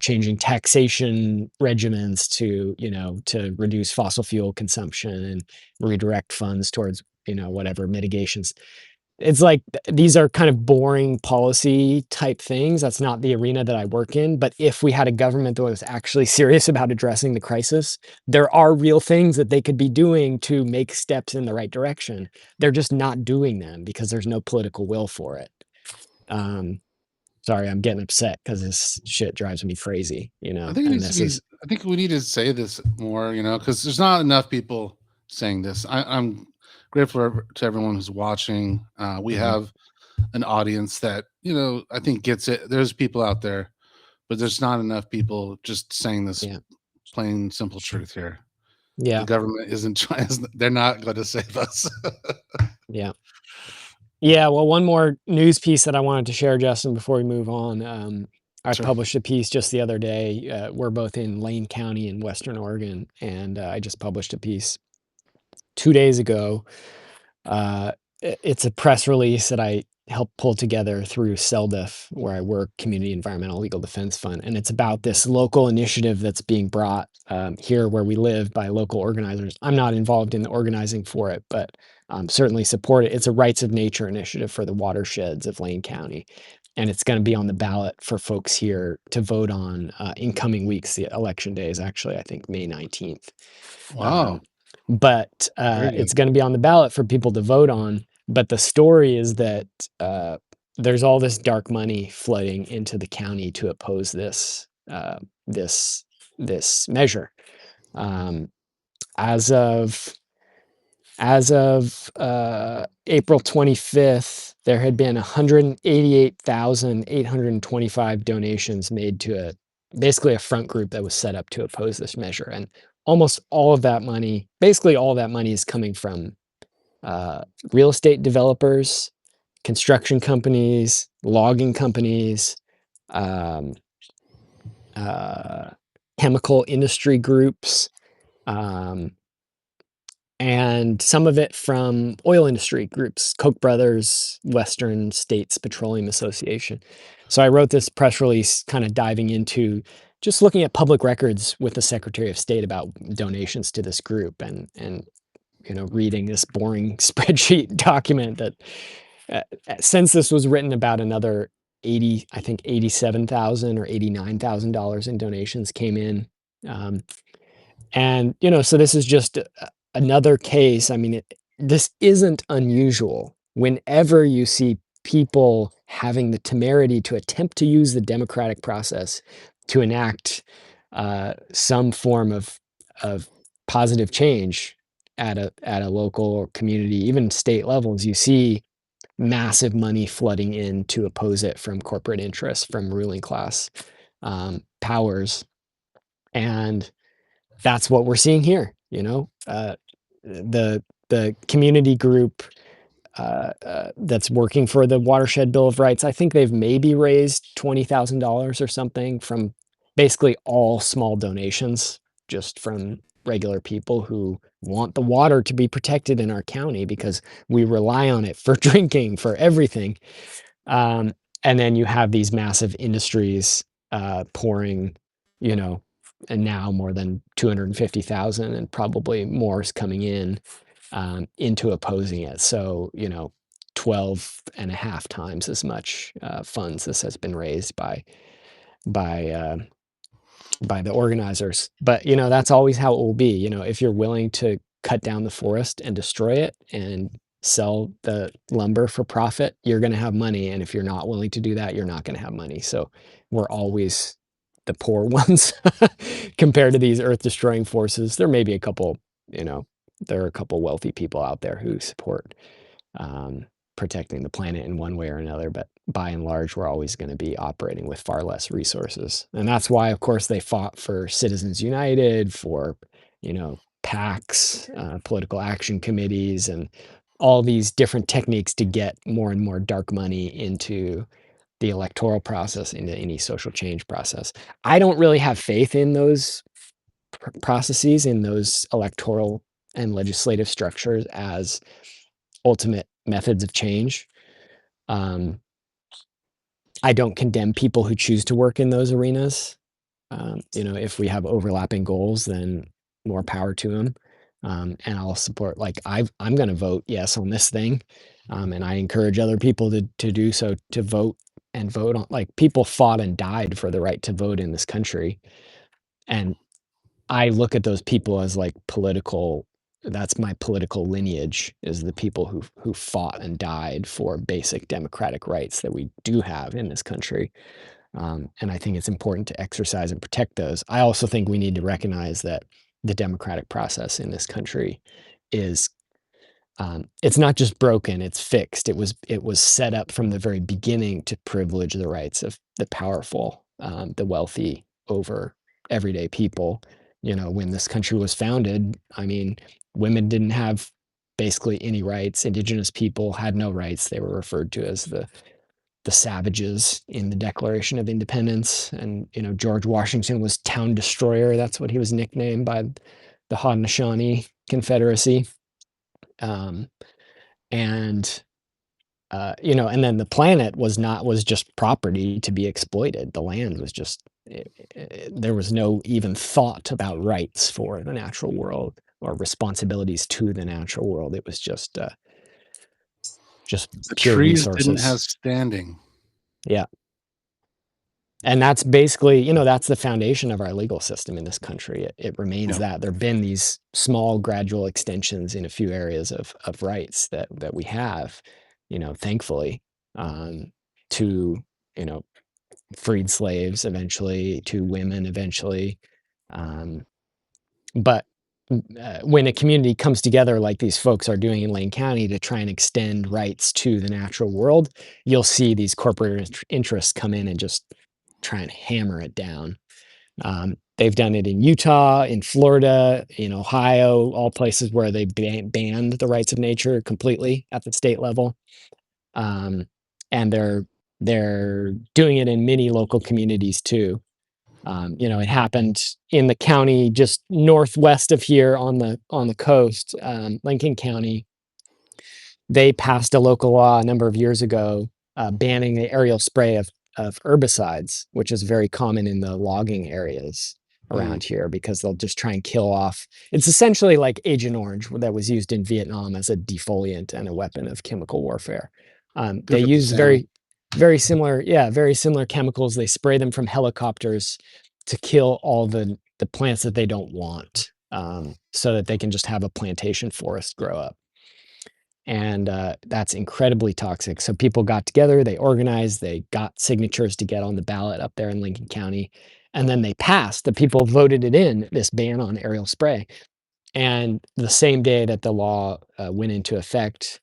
changing taxation regimens to reduce fossil fuel consumption and redirect funds towards, whatever mitigations. It's like these are kind of boring policy type things. That's not the arena that I work in. But if we had a government that was actually serious about addressing the crisis, there are real things that they could be doing to make steps in the right direction. They're just not doing them because there's no political will for it. Um, Sorry, I'm getting upset because this shit drives me crazy, I think it and needs to this be. is, I think we need to say this more, because there's not enough people saying this. I'm grateful to everyone who's watching. We mhm, have an audience that I think gets it. There's people out there, but there's not enough people just saying this yeah, plain simple truth here. The yeah, government isn't trying. They're not going to save us. yeah. Yeah, well, one more news piece that I wanted to share, Justin, before we move on. I Sure. published a piece just the other day. We're both in Lane County in Western Oregon, and I just published a piece 2 days ago. It's a press release that I helped pull together through CELDIF, where I work, Community Environmental Legal Defense Fund, and it's about this local initiative that's being brought here where we live by local organizers. I'm not involved in the organizing for it, but certainly support it. It's a rights of nature initiative for the watersheds of Lane County, and it's going to be on the ballot for folks here to vote on in coming weeks. The election day is actually, I think, May 19th. Wow. Um, but Very good. it's going to be on the ballot for people to vote on. But the story is that there's all this dark money flooding into the county to oppose this this measure. Um, as of April 25th, there had been 188,825 donations made to basically a front group that was set up to oppose this measure, and almost all of that money, basically all of that money, is coming from uh, real estate developers, construction companies, logging companies, um, uh, chemical industry groups, um, and some of it from oil industry groups, Koch brothers, Western States Petroleum Association. So I wrote this press release kind of diving into just looking at public records with the Secretary of State about donations to this group, and reading this boring spreadsheet document that since this was written, about another 80, I think 87,000 or $89,000 in donations came in. Um, and, so this is just another case. I mean, this isn't unusual. Whenever you see people having the temerity to attempt to use the democratic process to enact some form of positive change at a local or community, even state levels, you see massive money flooding in to oppose it from corporate interests, from ruling class powers, and that's what we're seeing here. The community group that's working for the Watershed Bill of Rights, I think they've maybe raised $20,000 or something from basically all small donations, just from regular people who want the water to be protected in our county because we rely on it for drinking, for everything. Um, and then you have these massive industries pouring, you know, and now more than 250,000 and probably more is coming in into opposing it. So, 12 and a half times as much funds this has been raised by uh, by the organizers. But, that's always how it will be. If you're willing to cut down the forest and destroy it and sell the lumber for profit, you're going to have money. And if you're not willing to do that, you're not going to have money. So we're always the poor ones compared to these earth destroying forces. There may be a couple, there are a couple wealthy people out there who support um, protecting the planet in one way or another. But by and large, we're always going to be operating with far less resources. And that's why, of course, they fought for Citizens United, for, PACs, political action committees, and all these different techniques to get more and more dark money into the electoral process, into any social change process. I don't really have faith in those processes, in those electoral and legislative structures as ultimate methods of change. Um, I don't condemn people who choose to work in those arenas. If we have overlapping goals, then more power to them. And I'll support, like, I'm going to vote yes on this thing. And I encourage other people to do so, to vote and vote on, like, people fought and died for the right to vote in this country. And I look at those people as like political, that's my political lineage, is the people who fought and died for basic democratic rights that we do have in this country. And I think it's important to exercise and protect those. I also think we need to recognize that the democratic process in this country is it's not just broken, it's fixed. It was set up from the very beginning to privilege the rights of the powerful, the wealthy, over everyday people. When this country was founded, I mean, women didn't have basically any rights. Indigenous people had no rights. They were referred to as the savages in the Declaration of Independence. And, George Washington was town destroyer. That's what he was nicknamed by the Haudenosaunee Confederacy. Um, and and then the planet was just property to be exploited. The land was just, there was no even thought about rights for the natural world or responsibilities to the natural world. It was just The pure trees didn't resources. have standing. Yeah. And that's basically, that's the foundation of our legal system in this country. It remains Yeah. that. There have been these small gradual extensions in a few areas of rights that we have, thankfully, to, you know, freed slaves eventually, to women eventually. Um, but when a community comes together like these folks are doing in Lane County to try and extend rights to the natural world, you'll see these corporate interests come in and just try and hammer it down. They've done it in Utah, in Florida, in Ohio, all places where they banned the rights of nature completely at the state level. Um, and they're doing it in many local communities too. It happened in the county just northwest of here on the coast, Lincoln County. They passed a local law a number of years ago banning the aerial spray of herbicides, which is very common in the logging areas Mm, around here because they'll just try and kill off. It's essentially like Agent Orange that was used in Vietnam as a defoliant and a weapon of chemical warfare. They pick up the use salmon. very similar, yeah, very similar chemicals. They spray them from helicopters to kill all the plants that they don't want, so that they can just have a plantation forest grow up. And that's incredibly toxic. So people got together, they organized, they got signatures to get on the ballot up there in Lincoln County, and then they passed. The people voted it in, this ban on aerial spray. And the same day that the law went into effect,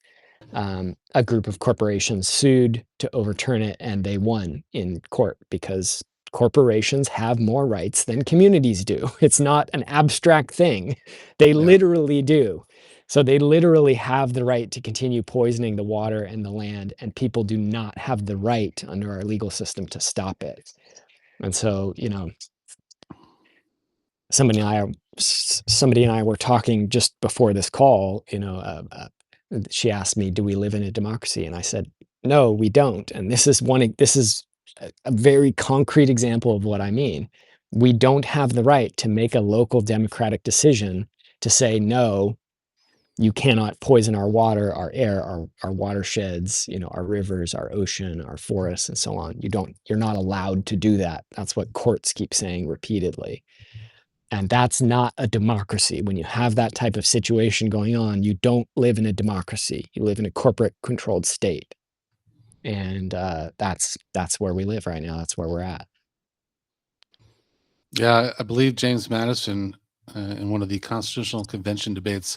a group of corporations sued to overturn it, and they won in court because corporations have more rights than communities do. It's not an abstract thing. They Yeah. literally do. So they literally have the right to continue poisoning the water and the land, and people do not have the right under our legal system to stop it. And so, somebody and I are somebody and I were talking just before this call. She asked me, "Do we live in a democracy?" And I said, "No, we don't." And this is a very concrete example of what I mean. We don't have the right to make a local democratic decision to say, "No, you cannot poison our water, our air, our watersheds, our rivers, our ocean, our forests, and so on." You're not allowed to do that. That's what courts keep saying repeatedly. And that's not a democracy. When you have that type of situation going on, you don't live in a democracy. You live in a corporate controlled state. And that's where we live right now. That's where we're at. Yeah, I believe James Madison, in one of the Constitutional Convention debates,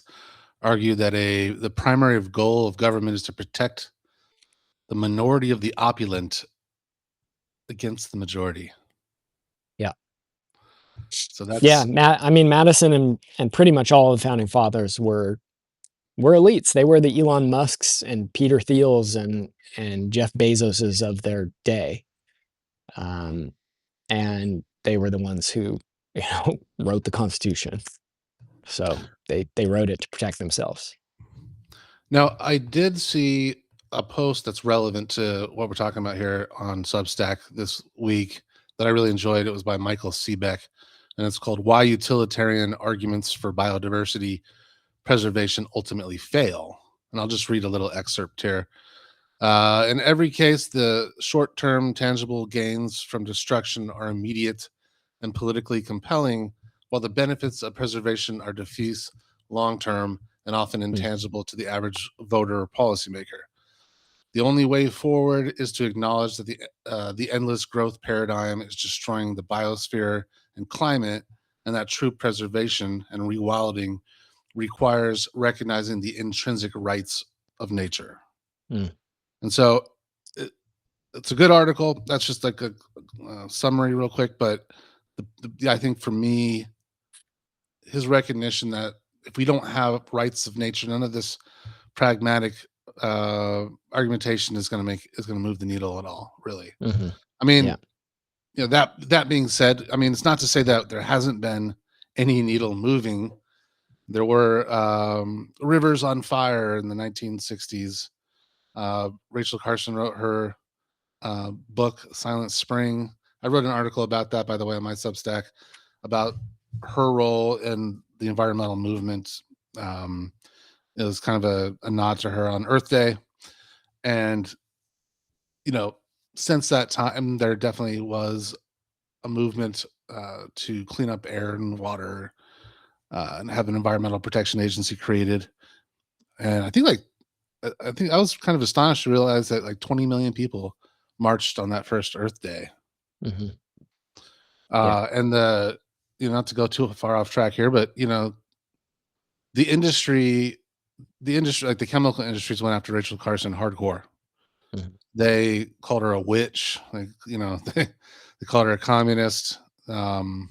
argued that the primary goal of government is to protect the minority of the opulent against the majority. Yeah. So Yeah. that's I mean, Madison and pretty much all of the founding fathers were elites. They were the Elon Musks and Peter Thiels and Jeff Bezoses of their day. Um, and they were the ones who, wrote the Constitution. So they wrote it to protect themselves. now. I did see a post that's relevant to what we're talking about here on Substack this week that I really enjoyed. It was by Michael Seebeck, and it's called "Why Utilitarian Arguments for Biodiversity Preservation Ultimately Fail." And I'll just read a little excerpt here. In every case, the short term tangible gains from destruction are immediate and politically compelling, while the benefits of preservation are diffuse, long term, and often Mm, intangible to the average voter or policymaker. The only way forward is to acknowledge that the endless growth paradigm is destroying the biosphere and climate, and that true preservation and rewilding requires recognizing the intrinsic rights of nature. mm, And so it, it's a good article. That's just like a summary, real quick. But I think for me, his recognition that if we don't have rights of nature, none of this pragmatic argumentation is going to move the needle at all. Really, mhm. I mean, Yeah. that being said, I mean, it's not to say that there hasn't been any needle moving. There were rivers on fire in the 1960s. Rachel Carson wrote her book Silent Spring. I wrote an article about that, by the way, on my Substack about her role in the environmental movement. Um, it was kind of a nod to her on Earth Day, and you know, since that time, there definitely was a movement to clean up air and water and have an environmental protection agency created. And I think I was kind of astonished to realize that like 20 million people marched on that first Earth Day. Mhm. Yeah. And not to go too far off track here, but the industry, like the chemical industries went after Rachel Carson hardcore. Mhm. They called her a witch. Like, they called her a communist. Um,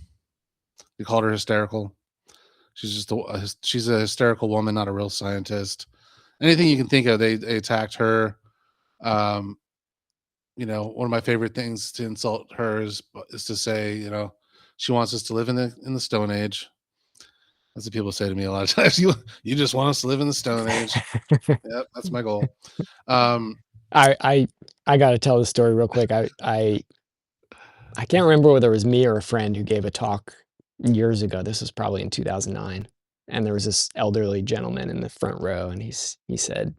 they called her hysterical. She's a hysterical woman, not a real scientist. Anything you can think of, they attacked her. Um, one of my favorite things to insult her is to say, She wants us to live in the Stone Age. That's what people say to me a lot of times. You just want us to live in the Stone Age. Yep, that's my goal. Um, I I I gotta tell the story real quick. I can't remember whether it was me or a friend who gave a talk years ago. This was probably in 2009, and there was this elderly gentleman in the front row, and he said,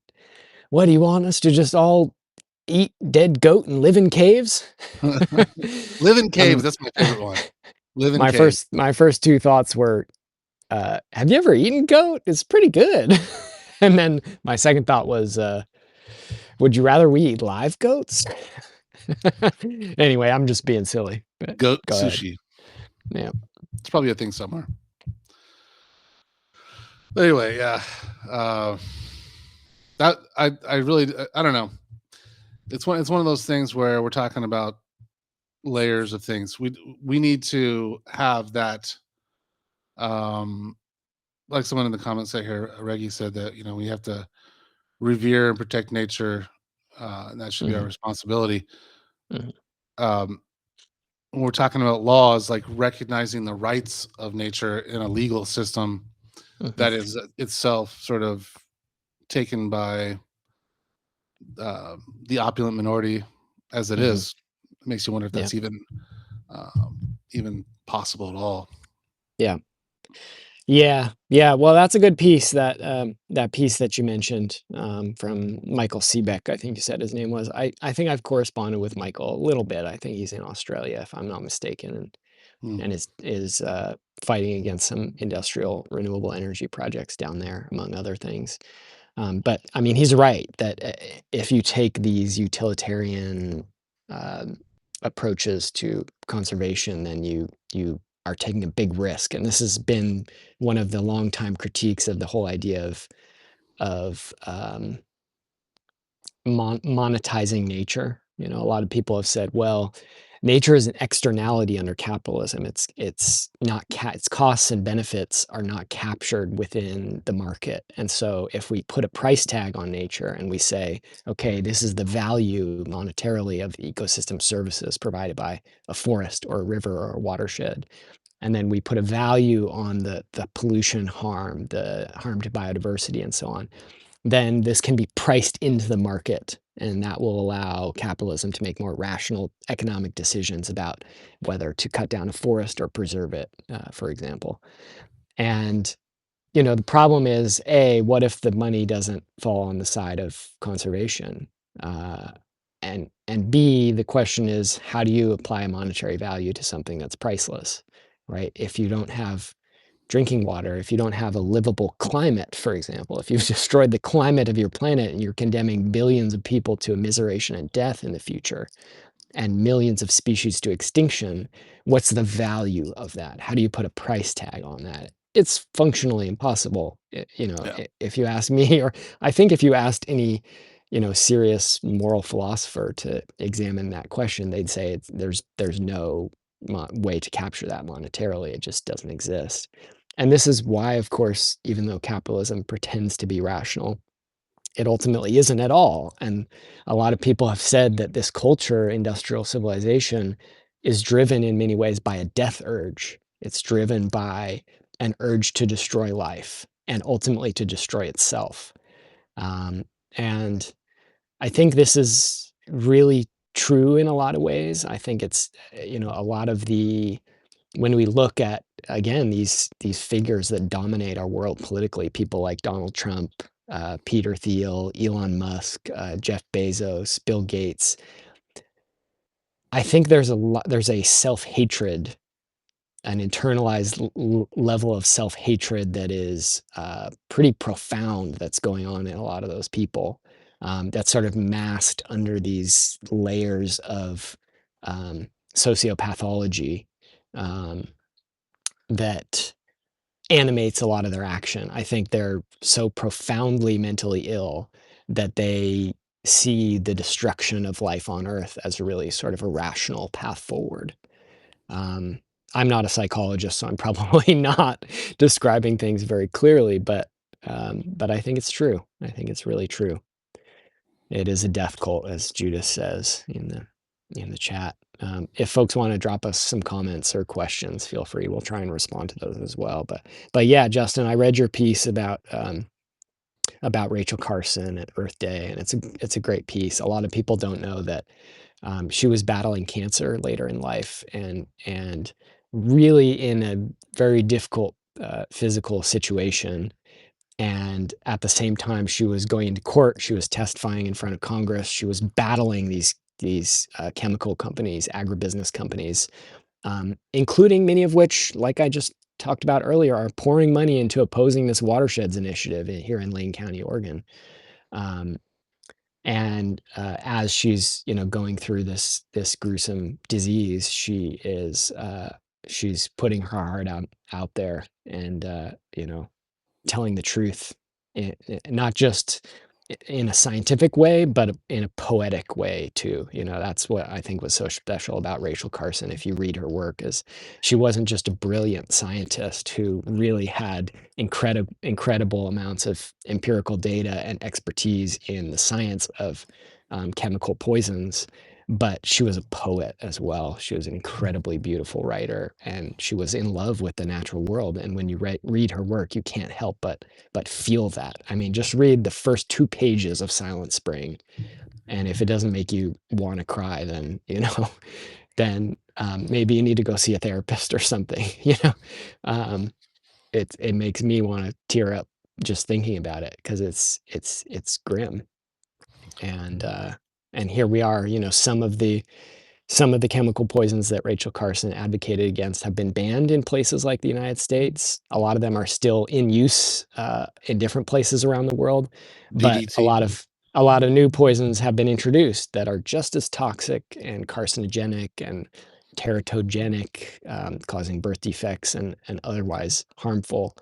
"What, do you want us to just all eat dead goat and live in caves?" live in caves. Um, That's my favorite one. Live in my caves. first 2 thoughts were, "Have you ever eaten goat? It's pretty good." And then my second thought was, "Would you rather we eat live goats?" Anyway, I'm just being silly, but Goat go ahead. sushi. Yeah. It's probably a thing somewhere. Anyway, yeah. Uh, that I really I don't know. It's one of those things where we're talking about layers of things. We need to have that. Um, like someone in the comments say here, Reggie said that we have to revere and protect nature, and that should be our Mhm, responsibility. mhm, Um, when we're talking about laws, like recognizing the rights of nature in a legal system mhm, that is itself sort of taken by the opulent minority as it mhm. is, it makes you wonder if Yeah, that's even possible at all. yeah. Yeah, yeah, well, that's a good piece, that piece that you mentioned, from Michael Seebeck, I think you said his name was. I think I've corresponded with Michael a little bit. I think he's in Australia, if I'm not mistaken, Hmm. and is fighting against some industrial renewable energy projects down there, among other things. But I mean, he's right that if you take these utilitarian um, approaches to conservation, then you are taking a big risk. And this has been one of the longtime critiques of the whole idea of monetizing nature. You know, a lot of people have said, well, nature is an externality under capitalism. It's not its costs and benefits are not captured within the market. And so if we put a price tag on nature and we say, okay, this is the value monetarily of ecosystem services provided by a forest or a river or a watershed, and then we put a value on the pollution harm, the harm to biodiversity and so on, then this can be priced into the market, and that will allow capitalism to make more rational economic decisions about whether to cut down a forest or preserve it, for example. And the problem is, A, what if the money doesn't fall on the side of conservation? Uh, and B, the question is, how do you apply a monetary value to something that's priceless, right? If you don't have drinking water, if you don't have a livable climate, for example, if you've destroyed the climate of your planet and you're condemning billions of people to immiseration and death in the future, and millions of species to extinction, what's the value of that? How do you put a price tag on that? It's functionally impossible. Yeah, If you ask me, or I think if you asked any, serious moral philosopher to examine that question, they'd say there's no way to capture that monetarily. It just doesn't exist. And this is why, of course, even though capitalism pretends to be rational, it ultimately isn't at all. And a lot of people have said that this culture, industrial civilization, is driven in many ways by a death urge. It's driven by an urge to destroy life and ultimately to destroy itself. Um, and I think this is really true in a lot of ways. I think it's, a lot of the when we look at, again, these figures that dominate our world politically, people like Donald Trump, Peter Thiel, Elon Musk, Jeff Bezos, Bill Gates, I think there's a self-hatred, an internalized level of self-hatred that is pretty profound, that's going on in a lot of those people, that's sort of masked under these layers of sociopathology, um, that animates a lot of their action. I think they're so profoundly mentally ill that they see the destruction of life on Earth as a really sort of a rational path forward. Um, I'm not a psychologist, so I'm probably not describing things very clearly, but I think it's true. I think it's really true. It is a death cult, as Judas says in the in the chat. If folks want to drop us some comments or questions, feel free. We'll try and respond to those as well. But yeah, Justin, I read your piece about Rachel Carson at Earth Day, and it's a great piece. A lot of people don't know that she was battling cancer later in life, and really in a very difficult physical situation. And at the same time, she was going into court. She was testifying in front of Congress. She was battling these chemical companies, agribusiness companies, including many of which, like I just talked about earlier, are pouring money into opposing this watersheds initiative here in Lane County, Oregon. Um, and as she's going through this gruesome disease, she's putting her heart out there, and telling the truth, not just in a scientific way, but in a poetic way too. That's what I think was so special about Rachel Carson. If you read her work, is she wasn't just a brilliant scientist who really had incredible amounts of empirical data and expertise in the science of chemical poisons, but she was a poet as well. She was an incredibly beautiful writer, and she was in love with the natural world. And when you read her work, you can't help but feel that. I mean, just read the first 2 pages of Silent Spring, and if it doesn't make you want to cry, then then maybe you need to go see a therapist or something. um, it makes me want to tear up just thinking about it, because it's grim. And here we are. Some of the chemical poisons that Rachel Carson advocated against have been banned in places like the United States. A lot of them are still in use in different places around the world, but a DDT. lot of a lot of new poisons have been introduced that are just as toxic and carcinogenic and teratogenic, causing birth defects and otherwise harmful,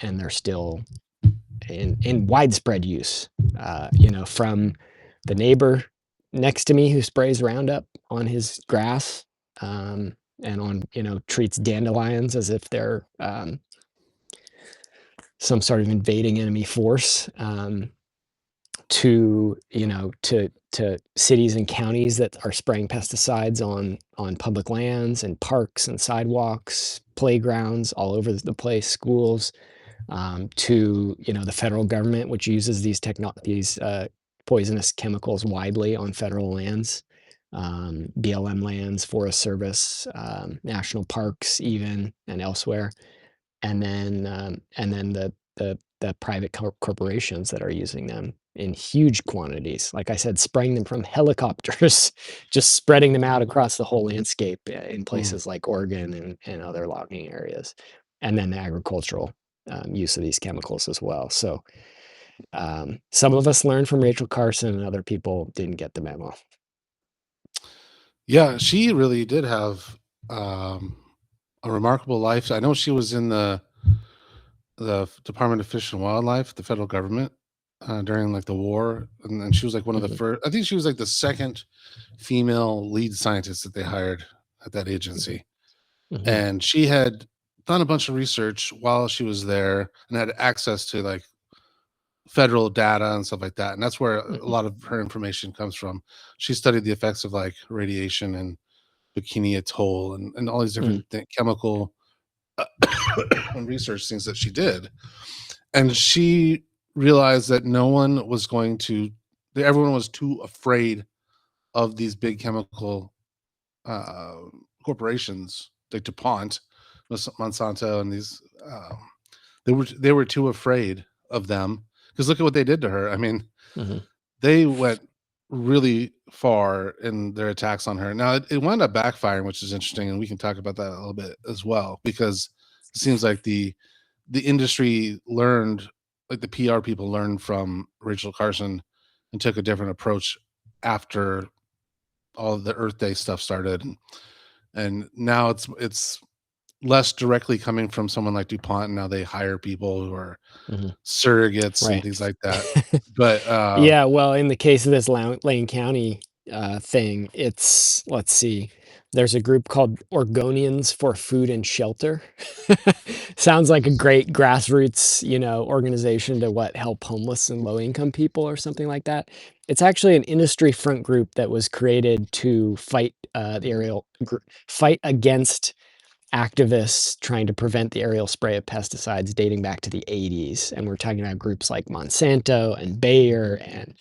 and they're still in widespread use. From the neighbor next to me who sprays Roundup on his grass, and treats dandelions as if they're some sort of invading enemy force, to cities and counties that are spraying pesticides on public lands and parks and sidewalks, playgrounds all over the place, schools, to the federal government, which uses these poisonous chemicals widely on federal lands, BLM lands, Forest Service, national parks, even, and elsewhere. And then the private corporations that are using them in huge quantities. Like I said, spraying them from helicopters, just spreading them out across the whole landscape in Mm. places like Oregon and other logging areas, and then the agricultural use of these chemicals as well. So some of us learned from Rachel Carson, and other people didn't get the memo. Yeah, she really did have um, a remarkable life. I know she was in the Department of Fish and Wildlife, the federal government, during like the war, and then she was like one of the Hmm. first. I think she was like the second female lead scientist that they hired at that agency, Hmm. and she had done a bunch of research while she was there and had access to like federal data and stuff like that. And that's where a Hmm. lot of her information comes from. She studied the effects of like radiation and Bikini Atoll and all these Hmm. different chemical research things that she did. And she realized that no one was going to, that everyone was too afraid of these big chemical uh, corporations like DuPont, Monsanto, and these. They were too afraid of them because look at what they did to her. I mean, Hmm. they went really far in their attacks on her. Now it wound up backfiring, which is interesting, and we can talk about that a little bit as well because it seems like the industry learned, like the PR people learned from Rachel Carson and took a different approach after all of the Earth Day stuff started, and now it's less directly coming from someone like DuPont. And now they hire people who are Hmm. surrogates and Right. things like that. But Yeah, well, in the case of this Lane County thing, let's see, there's a group called Oregonians for Food and Shelter. Sounds like a great grassroots, organization to help homeless and low income people or something like that. It's actually an industry front group that was created to fight fight against activists trying to prevent the aerial spray of pesticides dating back to the 80s. And we're talking about groups like Monsanto and Bayer and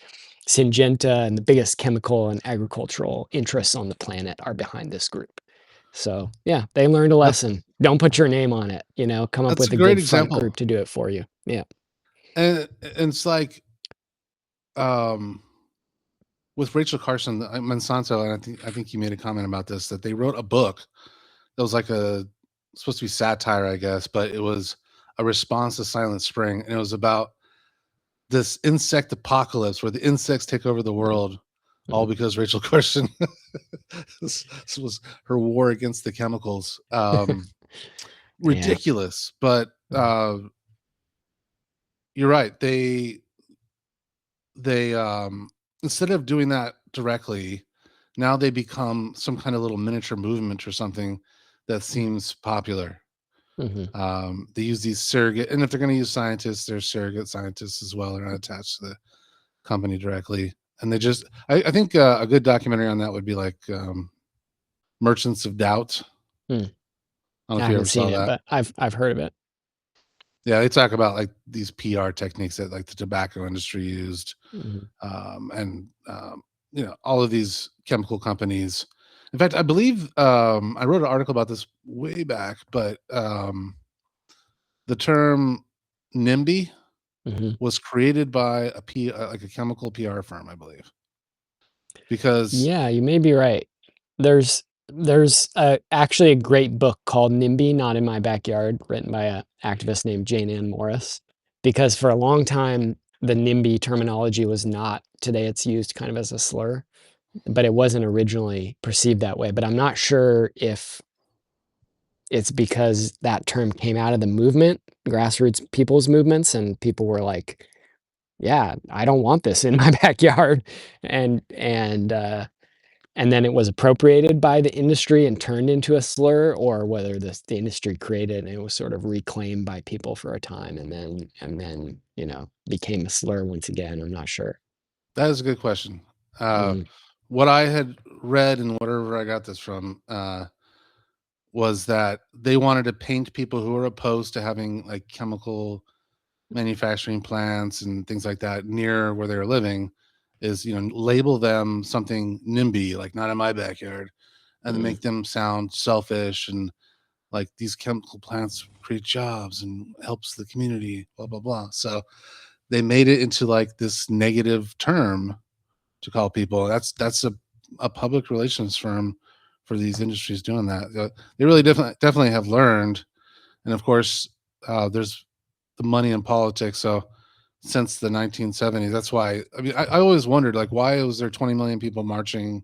Syngenta, and the biggest chemical and agricultural interests on the planet are behind this group. So yeah, they learned a That's lesson. Don't put your name on it, come up that's with a a great good front example, group to do it for you. Yeah. and it's like um, with Rachel Carson, Monsanto, and I think you made a comment about this, that they wrote a book that was like a supposed to be satire, I guess, but it was a response to Silent Spring, and it was about this insect apocalypse where the insects take over the world, all Mhm. because Rachel Carson this was her war against the chemicals. Yeah. Ridiculous, but Mhm. you're right. They instead of doing that directly, now they become some kind of little miniature movement or something that seems popular. Mhm. They use these surrogate, and if they're going to use scientists, they're surrogate scientists as well. They're not attached to the company directly, and they just. I think a good documentary on that would be like Merchants of Doubt. Mm. I don't know I if you haven't ever seen saw it, that. but I've heard of it. Yeah, they talk about like these PR techniques that like the tobacco industry used, Mhm. and all of these chemical companies. In fact, I believe I wrote an article about this way back, but the term NIMBY Mhm. was created by like a chemical PR firm, I believe, because Yeah, you may be right. There's actually a great book called NIMBY, Not in My Backyard, written by a activist named Jane Ann Morris, because for a long time, the NIMBY terminology was not today it's used kind of as a slur, but it wasn't originally perceived that way, but I'm not sure if it's because that term came out of the movement, grassroots people's movements, and people were like, "Yeah, I don't want this in my backyard," and then it was appropriated by the industry and turned into a slur, or whether the industry created it and it was sort of reclaimed by people for a time and then, became a slur once again. I'm not sure. that is a good question. Uh, Mhm, what I had read and whatever I got this from was that they wanted to paint people who are opposed to having like chemical manufacturing plants and things like that near where they're living, is label them something NIMBY, like not in my backyard, and then mhm, make them sound selfish and like these chemical plants create jobs and helps the community, blah blah blah. So they made it into like this negative term to call people. That's a public relations firm for these industries doing that. They really definitely have learned, and of course, there's the money in politics. So since the 1970s, that's why. I mean, I always wondered like why was there 20 million people marching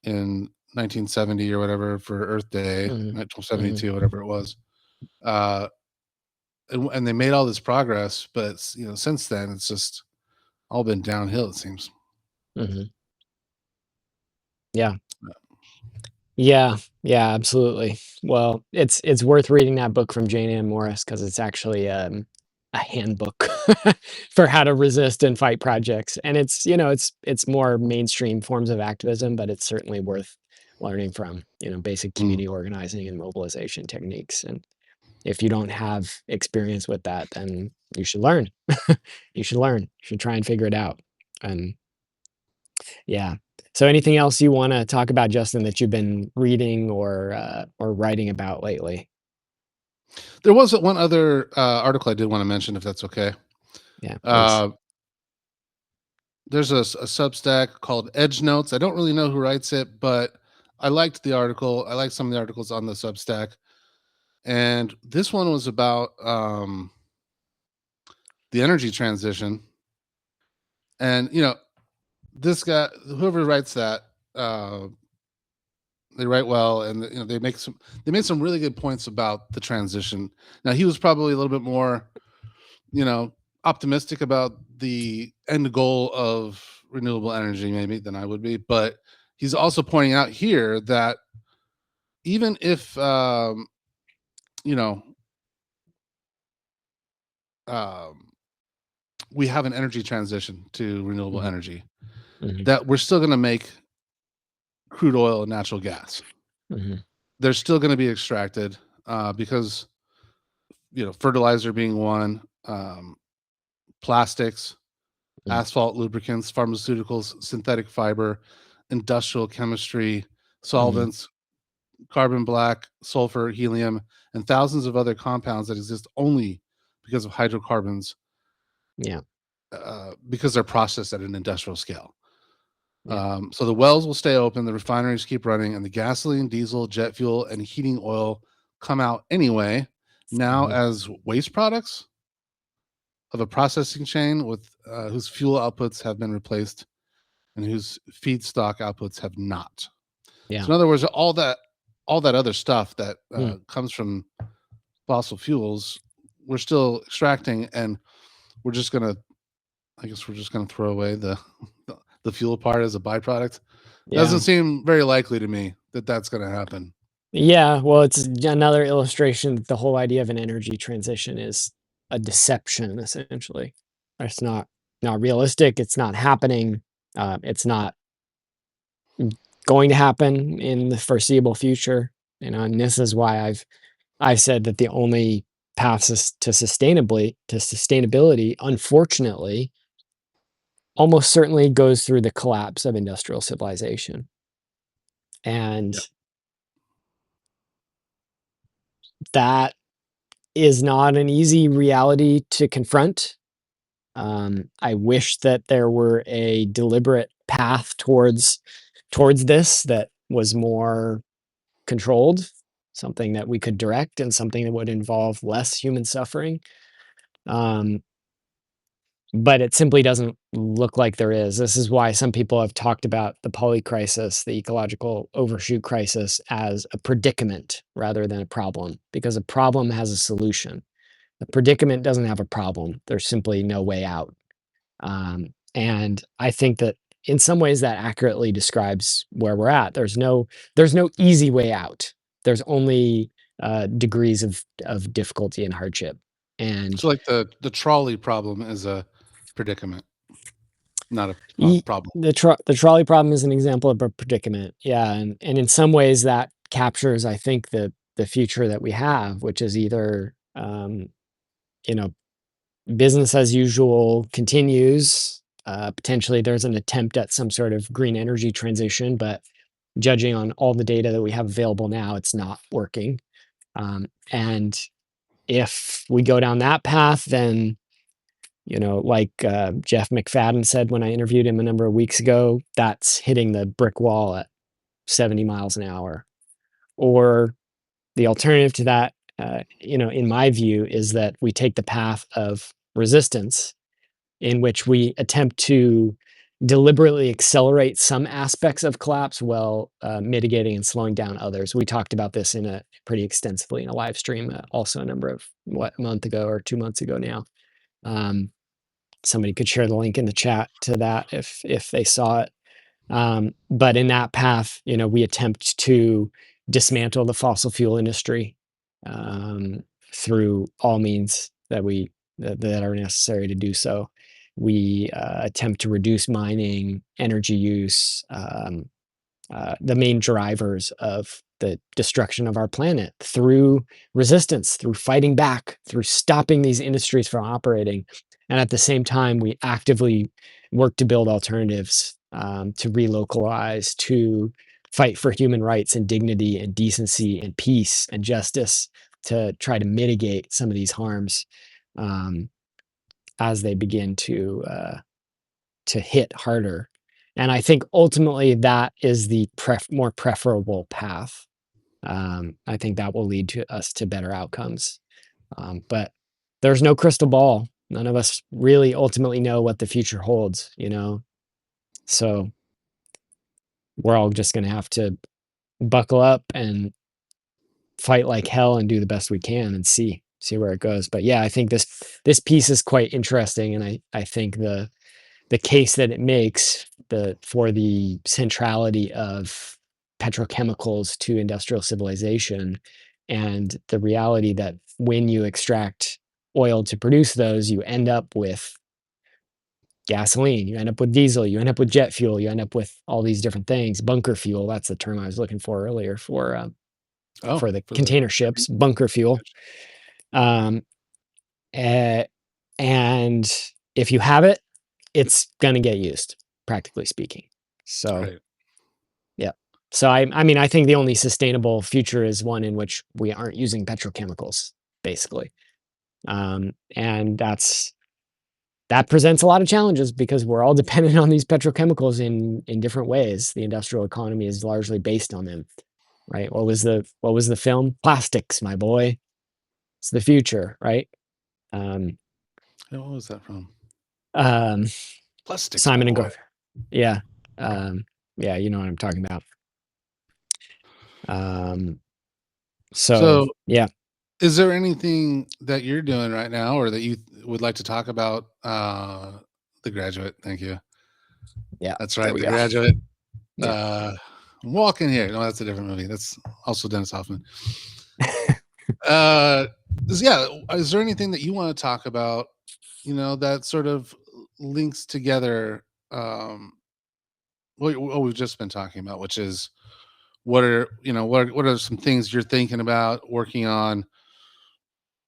in 1970 or whatever for Earth Day, mhm, mhm, 1972, whatever it was. Uh, and they made all this progress, but since then it's just all been downhill. It seems. mhm. Yeah. Yeah, yeah, absolutely. Well, it's worth reading that book from Jane Ann Morris because it's actually, a handbook for how to resist and fight projects, and it's more mainstream forms of activism, but it's certainly worth learning from, basic Mm. community organizing and mobilization techniques, and if you don't have experience with that, then you should learn. You should learn. You should try and figure it out, and yeah. So anything else you wanna talk about, Justin, that you've been reading or writing about lately? There was one other article I did want to mention, if that's okay. Yeah, please. Uh, there's a Substack called Edge Notes. I don't really know who writes it, but I liked the article. I liked some of the articles on the Substack, and this one was about the energy transition. And this guy, whoever writes that, uh, they write well, and they made some really good points about the transition. Now he was probably a little bit more you know, optimistic about the end goal of renewable energy maybe than I would be, but he's also pointing out here that even if you know, um, we have an energy transition to renewable Mhm, energy, mhm, that we're still going to make crude oil and natural gas. mhm, They're still going to be extracted because fertilizer being one, plastics, mm, asphalt lubricants, pharmaceuticals, synthetic fiber, industrial chemistry, mhm. solvents, carbon black, sulfur, helium, and thousands of other compounds that exist only because of hydrocarbons, Yeah, because they're processed at an industrial scale. yeah. So the wells will stay open, the refineries keep running, and the gasoline, diesel, jet fuel, and heating oil come out anyway, now Mhm. as waste products of a processing chain with whose fuel outputs have been replaced and whose feedstock outputs have not. Yeah. So in other words, all that other stuff that Mm. comes from fossil fuels, we're still extracting, and we're just gonna, I guess, we're just gonna throw away the fuel part as a byproduct. Doesn't Yeah. seem very likely to me that that's gonna happen. Yeah, well, it's another illustration that the whole idea of an energy transition is a deception, essentially. It's not realistic, it's not happening, it's not going to happen in the foreseeable future, and this is why I've said that the only path to sustainability, unfortunately, almost certainly goes through the collapse of industrial civilization. Yep. And that is not an easy reality to confront. I wish that there were a deliberate path towards this that was more controlled, something that we could direct and something that would involve less human suffering. Um, but it simply doesn't look like there is. This is why some people have talked about the poly crisis, the ecological overshoot crisis, as a predicament rather than a problem, because a problem has a solution. The predicament doesn't have a problem. There's simply no way out. And I think that in some ways that accurately describes where we're at. There's no easy way out. There's only degrees of difficulty and hardship. And So like the trolley problem is a predicament, not a Ye problem. the trolley problem is an example of a predicament, yeah, and in some ways that captures, I think, the future that we have, which is either, you know, business as usual continues, potentially there's an attempt at some sort of green energy transition, but judging on all the data that we have available now, it's not working, and if we go down that path, then like Jeff McFadden said when I interviewed him a number of weeks ago, that's hitting the brick wall at 70 miles an hour. Or the alternative to that, in my view, is that we take the path of resistance, in which we attempt to deliberately accelerate some aspects of collapse while mitigating and slowing down others. We talked about this in a pretty extensively in a live stream, also a number of a month ago or 2 months ago now. Um, Somebody could share the link in the chat to that if they saw it. But in that path, we attempt to dismantle the fossil fuel industry through all means that are necessary to do so. We attempt to reduce mining, energy use, the main drivers of the destruction of our planet through resistance, through fighting back, through stopping these industries from operating. And at the same time, we actively work to build alternatives, to relocalize, to fight for human rights and dignity and decency and peace and justice, to try to mitigate some of these harms um, as they begin to hit harder. And I think ultimately that is the more preferable path. I think that will lead to us to better outcomes. But there's no crystal ball. None of us really ultimately know what the future holds. So we're all just going to have to buckle up and fight like hell and do the best we can and see where it goes. But yeah, I think this piece is quite interesting, and I think the case that it makes for the centrality of petrochemicals to industrial civilization, and the reality that when you extract oil to produce those, you end up with gasoline, you end up with diesel, you end up with jet fuel, you end up with all these different things. Bunker fuel, that's the term I was looking for earlier Oh, for the for the container ships, bunker fuel. Um, eh, and if you have it, it's gonna get used, practically speaking. So, right. yeah. So I mean, I think the only sustainable future is one in which we aren't using petrochemicals, basically. And that presents a lot of challenges because we're all dependent on these petrochemicals in different ways. The industrial economy is largely based on them, right? What was the film? Plastics, my boy. It's the future, right? Um, Yeah, what was that from? um, Plastics, my Simon and boy. Gar. Yeah. Um, yeah, you know what I'm talking about. Um, so So, yeah, is there anything that you're doing right now, or that you would like to talk about? The Graduate. Thank you. yeah, That's there right, we The go. Graduate. Yeah. Uh, I'm walking here. No, that's a different movie. That's also Dennis Hoffman. Uh, yeah. Is there anything that you want to talk about? That sort of links together what we've just been talking about, which is what are some things you're thinking about working on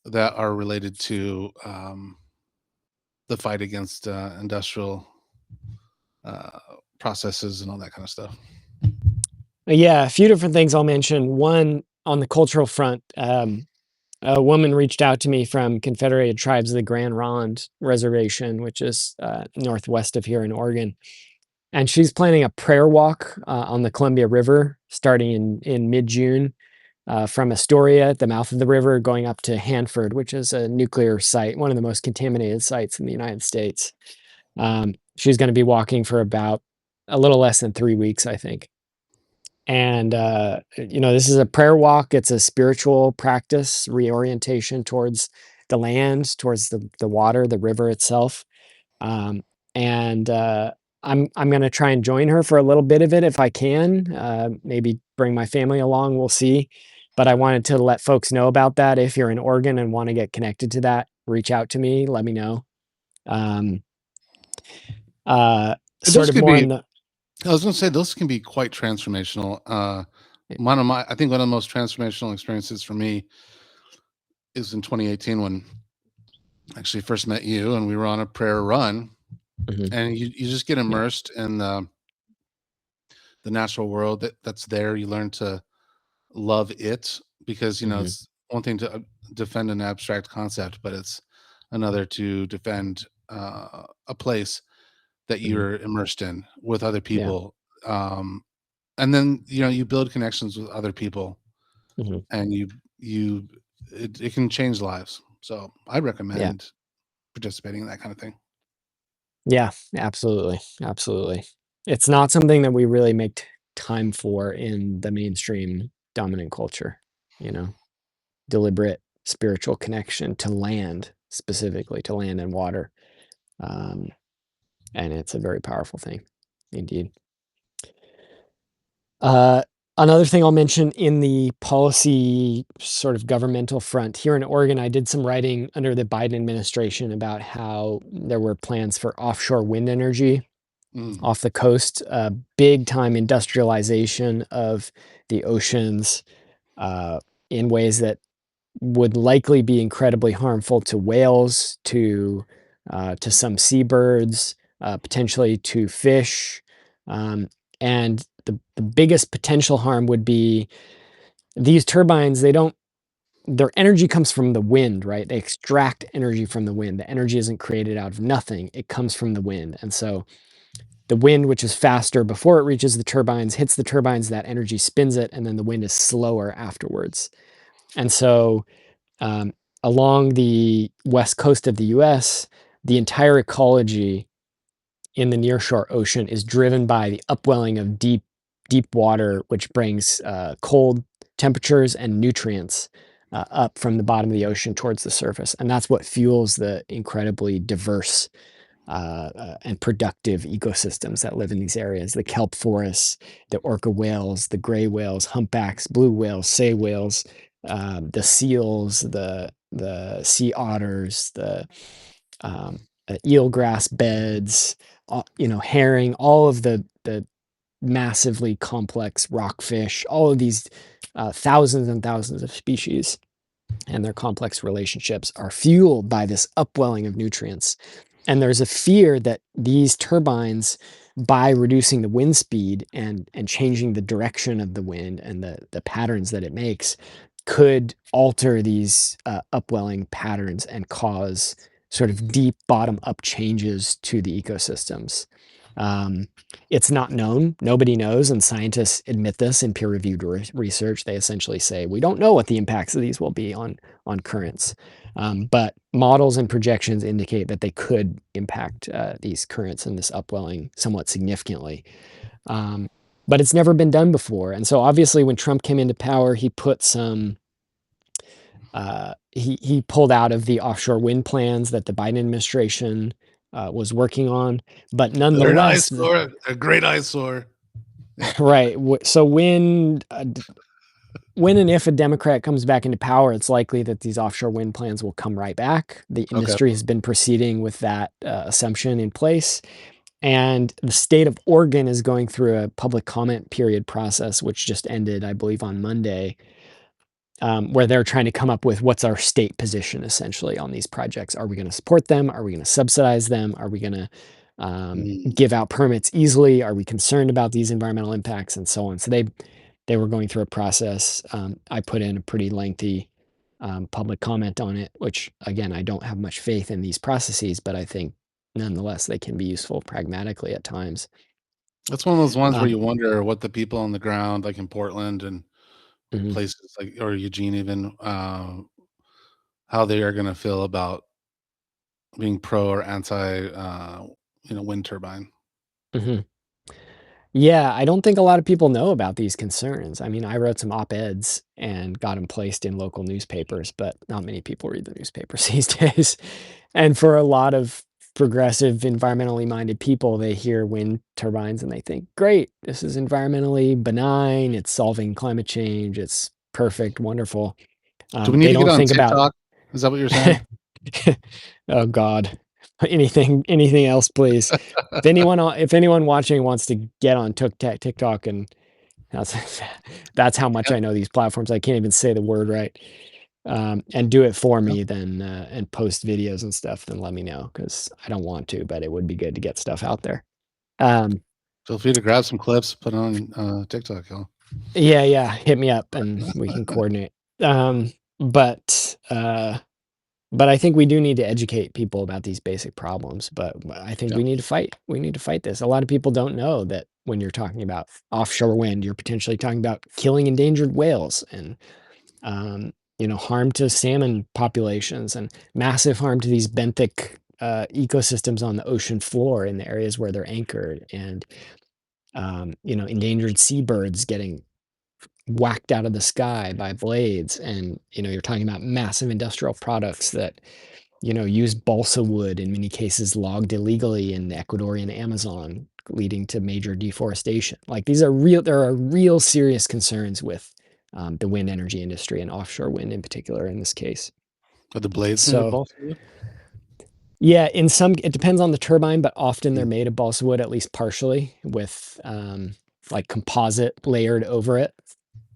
that are related to the fight against industrial uh, processes and all that kind of stuff. Yeah, a few different things I'll mention. One, on the cultural front, a woman reached out to me from Confederated Tribes of the Grand Ronde Reservation, which is northwest of here in Oregon. And she's planning a prayer walk on the Columbia River starting in mid June from Astoria at the mouth of the river, going up to Hanford, which is a nuclear site, one of the most contaminated sites in the United States. She's going to be walking for about a little less than 3 weeks, I think. And, this is a prayer walk. It's a spiritual practice, reorientation towards the land, towards the water, the river itself. Um, and I'm going to try and join her for a little bit of it if I can. Maybe bring my family along. We'll see. But I wanted to let folks know about that. If you're in Oregon and want to get connected to that, reach out to me. Let me know. Um, sort Those of could more be. in the. I was going to say those can be quite transformational. I think one of the most transformational experiences for me is in 2018 when I actually first met you and we were on a prayer run, Mhm. and you just get Yeah. immersed in the natural world that's there. You learn to love it because Mhm. it's one thing to defend an abstract concept, but it's another to defend a place that Mhm. you're immersed in with other Yeah. people. And then you build connections with other people, Mhm. and it can change lives. So I Yeah. recommend participating in that kind of thing. Yeah, absolutely, absolutely. It's not something that we really make time for in the mainstream dominant culture, you know, deliberate spiritual connection to land, specifically to land and water. Um, and it's a very powerful thing, indeed. Uh, Another thing I'll mention in the policy sort of governmental front here in Oregon, I did some writing under the Biden administration about how there were plans for offshore wind energy Mm. off the coast, big time industrialization of the oceans uh, in ways that would likely be incredibly harmful to whales, to some seabirds, potentially to fish, um, and the biggest potential harm would be these turbines. They don't. Their energy comes from the wind, right? They extract energy from the wind. The energy isn't created out of nothing. It comes from the wind, and so the wind, which is faster before it reaches the turbines, hits the turbines, that energy spins it, and then the wind is slower afterwards. And so, um, along the west coast of the US, the entire ecology in the nearshore ocean is driven by the upwelling of deep water, which brings cold temperatures and nutrients up from the bottom of the ocean towards the surface. And that's what fuels the incredibly diverse and productive ecosystems that live in these areas: the kelp forests, the orca whales, the gray whales, humpbacks, blue whales, sei whales, the seals, the sea otters, um, eelgrass beds, herring, all of the massively complex rockfish, all of these thousands and thousands of species and their complex relationships are fueled by this upwelling of nutrients. And there's a fear that these turbines, by reducing the wind speed and changing the direction of the wind and the patterns that it makes, could alter these upwelling patterns and cause sort of deep bottom up changes to the ecosystems. Um, it's not known. Nobody knows, and scientists admit this in peer-reviewed research. They essentially say we don't know what the impacts of these will be on currents, but models and projections indicate that they could impact these currents and this upwelling somewhat significantly. Um, but it's never been done before, and so obviously, when Trump came into power, he put some he pulled out of the offshore wind plans that the Biden administration was working on, but They're an nonetheless, eyesore, a great eyesore. Yeah. right. So when and if a Democrat comes back into power, it's likely that these offshore wind plans will come right back. The Okay. industry has been proceeding with that assumption in place. And the state of Oregon is going through a public comment period process, which just ended, I believe, on Monday, where they're trying to come up with what's our state position essentially on these projects. Are we going to support them? Are we going to subsidize them? Are we going to Mm. give out permits easily? Are we concerned about these environmental impacts and so on? So they were going through a process. I put in a pretty lengthy public comment on it, which again, I don't have much faith in these processes, but I think nonetheless they can be useful pragmatically at times. That's one of those ones where Um, you wonder what the people on the ground, like in Portland and mhm, places like or Eugene even, how they are gonna feel about being pro or anti, wind turbine. mhm. Yeah, I don't think a lot of people know about these concerns. I mean, I wrote some op-eds and got them placed in local newspapers, but not many people read the newspapers these days. And for a lot of progressive, environmentally minded people, they hear wind turbines and they think, great, this is environmentally benign, it's solving climate change, it's perfect, wonderful. Do we need They to get don't on think about, TikTok? Is that what you're saying? oh God, anything else, please. If anyone watching wants to get on TikTok and that's that's how much Yeah. I know these platforms. I can't even say the word right. And do it for Yeah. me, then and post videos and stuff. Then let me know because I don't want to, but it would be good to get stuff out there. Um, Feel free to grab some clips, put on, TikTok, y'all. yeah, yeah, hit me up and we can coordinate. Um, but uh, but I think we do need to educate people about these basic problems. But I think Yeah. we need to fight. We need to fight this. A lot of people don't know that when you're talking about offshore wind, you're potentially talking about killing endangered whales and harm to salmon populations and massive harm to these benthic ecosystems on the ocean floor in the areas where they're anchored, and endangered seabirds getting whacked out of the sky by blades. And you're talking about massive industrial products that use balsa wood, in many cases logged illegally in the Ecuadorian Amazon, leading to major deforestation. Like there are real serious concerns with the wind energy industry and offshore wind in particular in this case. Are the blades made of So balsa wood? yeah, it depends on the turbine, but often they're Mm. made of balsa wood, at least partially, with like composite layered over it.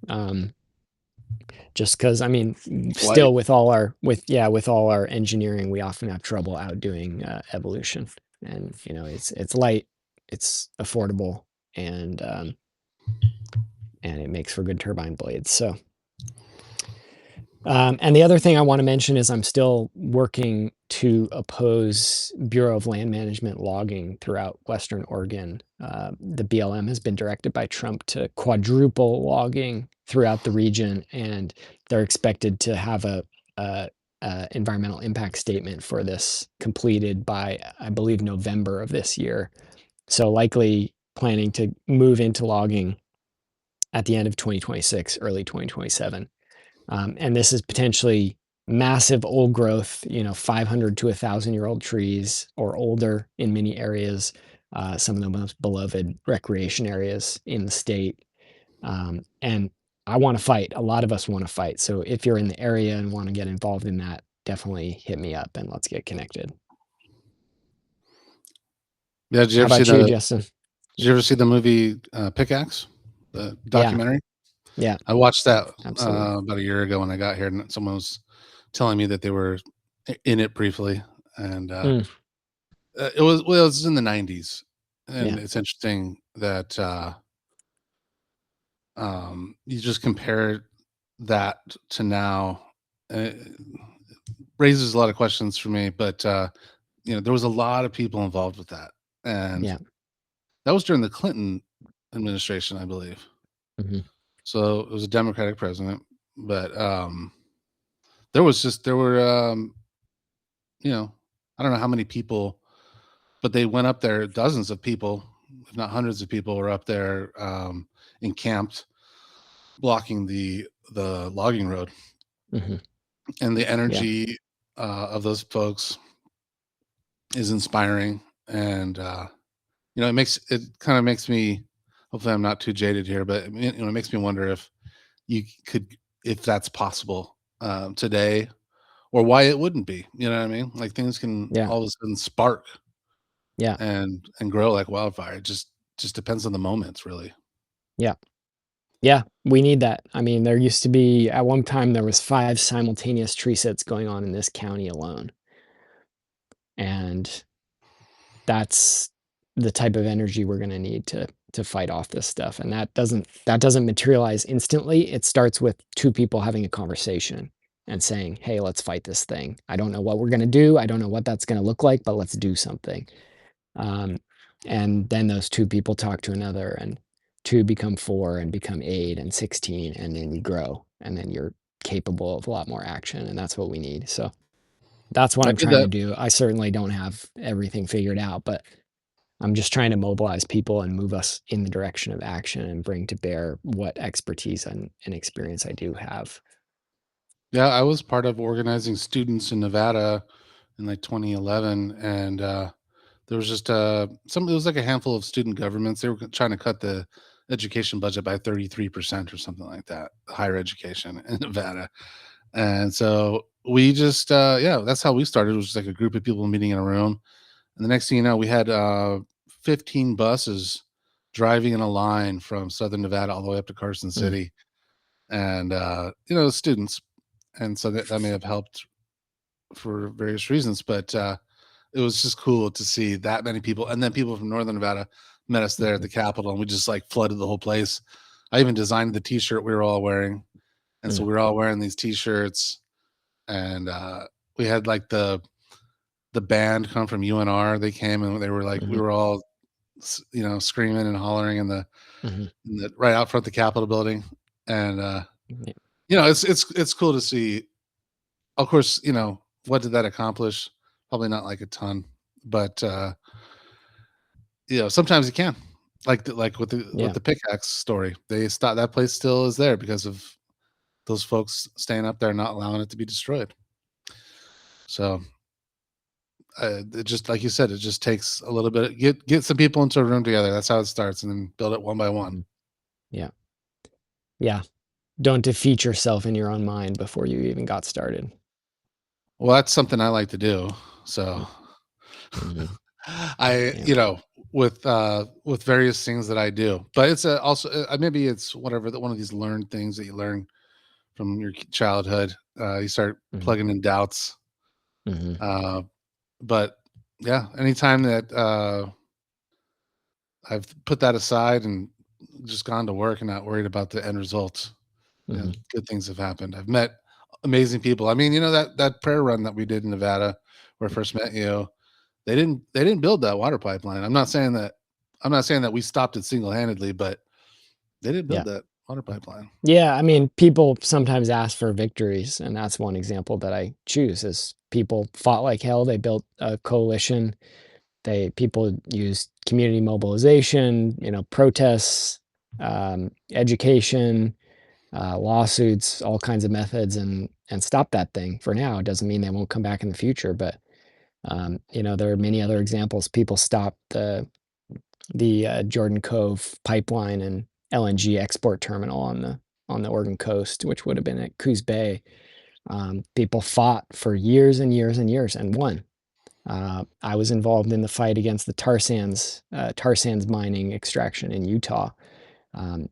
Um, just because I mean, It's light. still with all our engineering, we often have trouble outdoing evolution. And it's light, it's affordable, and and it makes for good turbine blades. So and the other thing I want to mention is I'm still working to oppose Bureau of Land Management logging throughout Western Oregon. The BLM has been directed by Trump to quadruple logging throughout the region, and they're expected to have a environmental impact statement for this completed by, I believe, November of this year. So likely planning to move into logging at the end of 2026, early 2027. And this is potentially massive old growth, 500 to 1,000-year-old trees or older in many areas, some of the most beloved recreation areas in the state. And I want to fight. A lot of us want to fight. So if you're in the area and want to get involved in that, definitely hit me up and let's get connected. Yeah, did you How ever see about you, the Justin? Did you ever see the movie, Pickaxe? The Yeah, documentary? yeah, I watched that, absolutely. about a year ago when I got here, and someone was telling me that they were in it briefly, and, Mm, it was in the '90s, and yeah, it's interesting that, you just compare that to now, it raises a lot of questions for me, but, there was a lot of people involved with that, and yeah, that was during the Clinton administration, I believe. mhm, So, it was a Democratic president, but, there were, you know, I don't know how many people, but they went up there, dozens of people, if not hundreds of people were up there, encamped, blocking the logging road, mhm, and the yeah, energy, of those folks is inspiring, and, it kinda makes me, hopefully I'm not too jaded here, but, it makes me wonder if you could if that's possible, today, or why it wouldn't be, you know what I mean? Like, things can yeah, all of a sudden spark yeah, and grow like wildfire. It just depends on the moments, really. yeah, yeah, we need that. I mean, there used to be at one time, there was 5 simultaneous tree sits going on in this county alone, and that's the type of energy we're gonna need to fight off this stuff, and that doesn't materialize instantly. It starts with 2 people having a conversation and saying, "Hey, let's fight this thing. I don't know what we're gonna do. I don't know what that's gonna look like, but let's do something." Um, and then those 2 people talk to another, and 2 become 4 and become 8 and 16, and then you grow, and then you're capable of a lot more action, and that's what we need. So that's what I I'm did trying to that. do. I certainly don't have everything figured out, but I'm just trying to mobilize people and move us in the direction of action and bring to bear what expertise and experience I do have. Yeah, I was part of organizing students in Nevada in, like, 2011, and, there was just, it was like a handful of student governments. They were trying to cut the education budget by 33% or something like that, higher education in Nevada. And so we just, yeah, that's how we started. It was just like a group of people meeting in a room. And the next thing you know, we had 15 buses driving in a line from Southern Nevada all the way up to Carson Mm, City, and students. And so that may have helped for various reasons, but it was just cool to see that many people, and then people from Northern Nevada met us there at mhm, the Capitol, and we just like flooded the whole place. I even designed the T-shirt we were all wearing, and so mm, we were all wearing these T-shirts, and we had like the band come from UNR. They came and they were like we mhm, were all screaming and hollering mhm, right out front the Capitol building, and yeah, it's cool to see. Of course, what did that accomplish? Probably not like a ton, but sometimes it can. Like with yeah, the pickaxe story, they stop that place still is there because of those folks staying up there, not allowing it to be destroyed. So it just like you said, it just takes a little bit. Get some people into a room together. That's how it starts, and then build it one by one. mhm, yeah, yeah. Don't defeat yourself in your own mind before you even got started. Well, that's something I like to do. So Mm, mhm, I, yeah, with various things that I do, but it's also maybe it's whatever that one of these learned things that you learn from your childhood. You start mhm, plugging in doubts. mhm, Uh, but yeah, anytime that I've put that aside and just gone to work and not worried about the end results, mhm, good things have happened. I've met amazing people. I mean, that prayer run that we did in Nevada, where I first met you. They didn't build that water pipeline. I'm not saying that we stopped it single handedly, but they didn't build yeah. that water pipeline. Yeah, I mean, people sometimes ask for victories, and that's one example that I choose is people fought like hell. They built a coalition. People used community mobilization, protests, education, lawsuits, all kinds of methods, and stop that thing for now. It doesn't mean they won't come back in the future, but there are many other examples. People stopped the Jordan Cove pipeline and LNG export terminal on the Oregon coast, which would have been at Coos Bay. People fought for years and years and years and won. I was involved in the fight against the tar sands mining extraction in Utah. Um,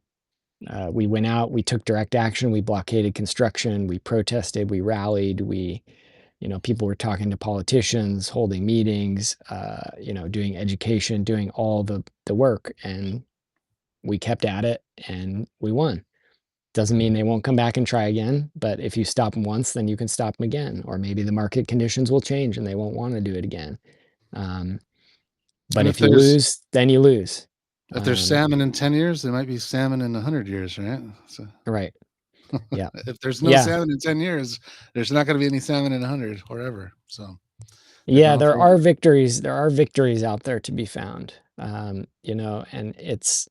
we went out, we took direct action, we blockaded construction, we protested, we rallied, people were talking to politicians, holding meetings, doing education, doing all the work, and we kept at it and we won. Doesn't mean they won't come back and try again, but if you stop them once, then you can stop them again, or maybe the market conditions will change and they won't want to do it again. Um, but And if you lose, then you lose. if there's salmon in 10 years, there might be salmon in 100 years, right? So Right. Yeah. if there's no Yeah. salmon in 10 years, there's not going to be any salmon in 100 or ever. So Yeah, hopefully, there are victories out there to be found. And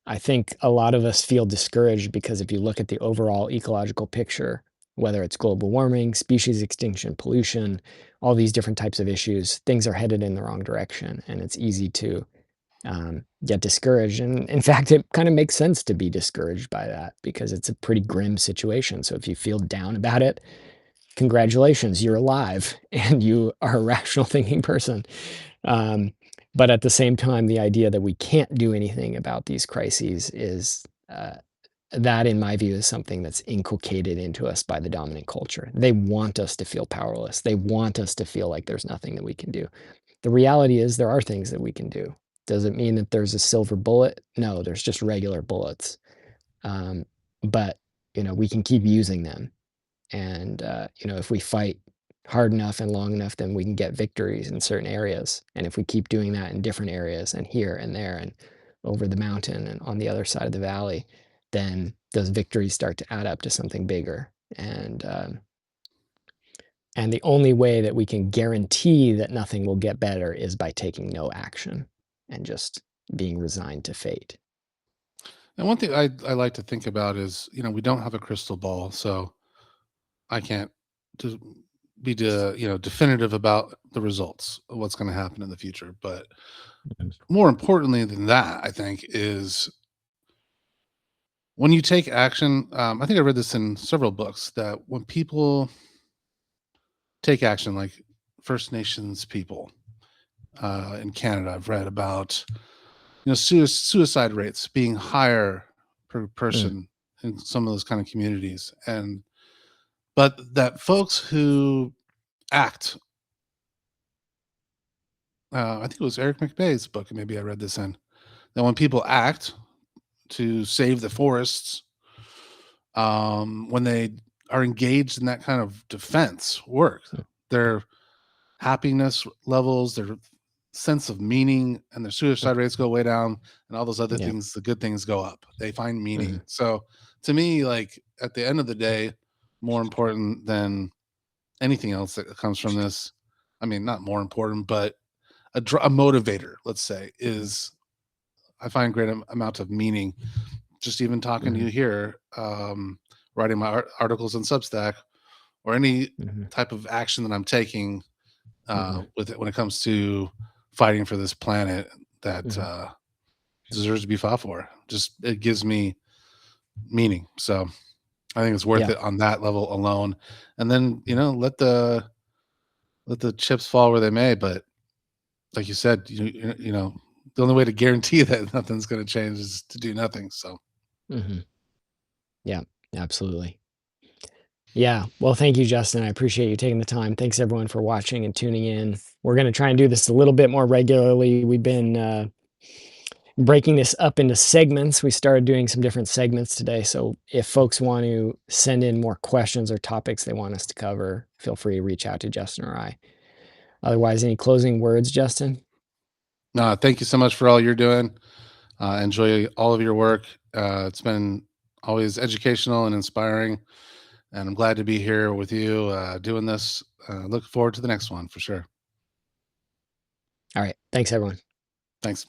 I think a lot of us feel discouraged because if you look at the overall ecological picture, whether it's global warming, species extinction, pollution, all these different types of issues, things are headed in the wrong direction. And it's easy to get discouraged. And in fact, it kind of makes sense to be discouraged by that because it's a pretty grim situation. So if you feel down about it, congratulations, you're alive and you are a rational thinking person. Um, but at the same time, the idea that we can't do anything about these crises is that, in my view, is something that's inculcated into us by the dominant culture. They want us to feel powerless. They want us to feel like there's nothing that we can do. The reality is there are things that we can do. Does it mean that there's a silver bullet? No, there's just regular bullets. Um, but we can keep using them, and if we fight hard enough and long enough, then we can get victories in certain areas. And if we keep doing that in different areas and here and there and over the mountain and on the other side of the valley, then those victories start to add up to something bigger. And the only way that we can guarantee that nothing will get better is by taking no action and just being resigned to fate. and one thing I like to think about is, we don't have a crystal ball, so I can't to definitive about the results of what's going to happen in the future. But more importantly than that, I think, is when you take action. I think I read this in several books that when people take action, like First Nations people in Canada, I've read about suicide rates being higher per Mm, person in some of those kind of communities, and but that folks who act, I think it was Eric McBay's book, and maybe I read this in, that when people act to save the forests, when they are engaged in that kind of defense work, mm, their happiness levels, their sense of meaning, and their mm, suicide rates go way down, and all those other yeah. things, the good things go up. They find meaning. Mhm, So to me, like at the end of the day, more important than anything else that comes from this, I mean, not more important, but a motivator, let's say, mhm, is I find great amount of meaning just even talking to mhm, you here, writing my articles in Substack, or any mhm, type of action that I'm taking mhm, with it when it comes to fighting for this planet that mhm. deserves to be fought for. Just it gives me meaning. So I think it's worth Yeah. it on that level alone. And then let the chips fall where they may. But like you said, the only way to guarantee that nothing's going to change is to do nothing. So Mhm. Yeah, absolutely. Yeah. Well, thank you, Justin. I appreciate you taking the time. Thanks everyone for watching and tuning in. We're going to try and do this a little bit more regularly. We've been breaking this up into segments. We started doing some different segments today. So if folks want to send in more questions or topics they want us to cover, feel free to reach out to Justin or I. Otherwise, any closing words, Justin? no, thank you so much for all you're doing. Enjoy all of your work. It's been always educational and inspiring, and I'm glad to be here with you doing this. Look forward to the next one for sure. All right. Thanks, everyone. Thanks.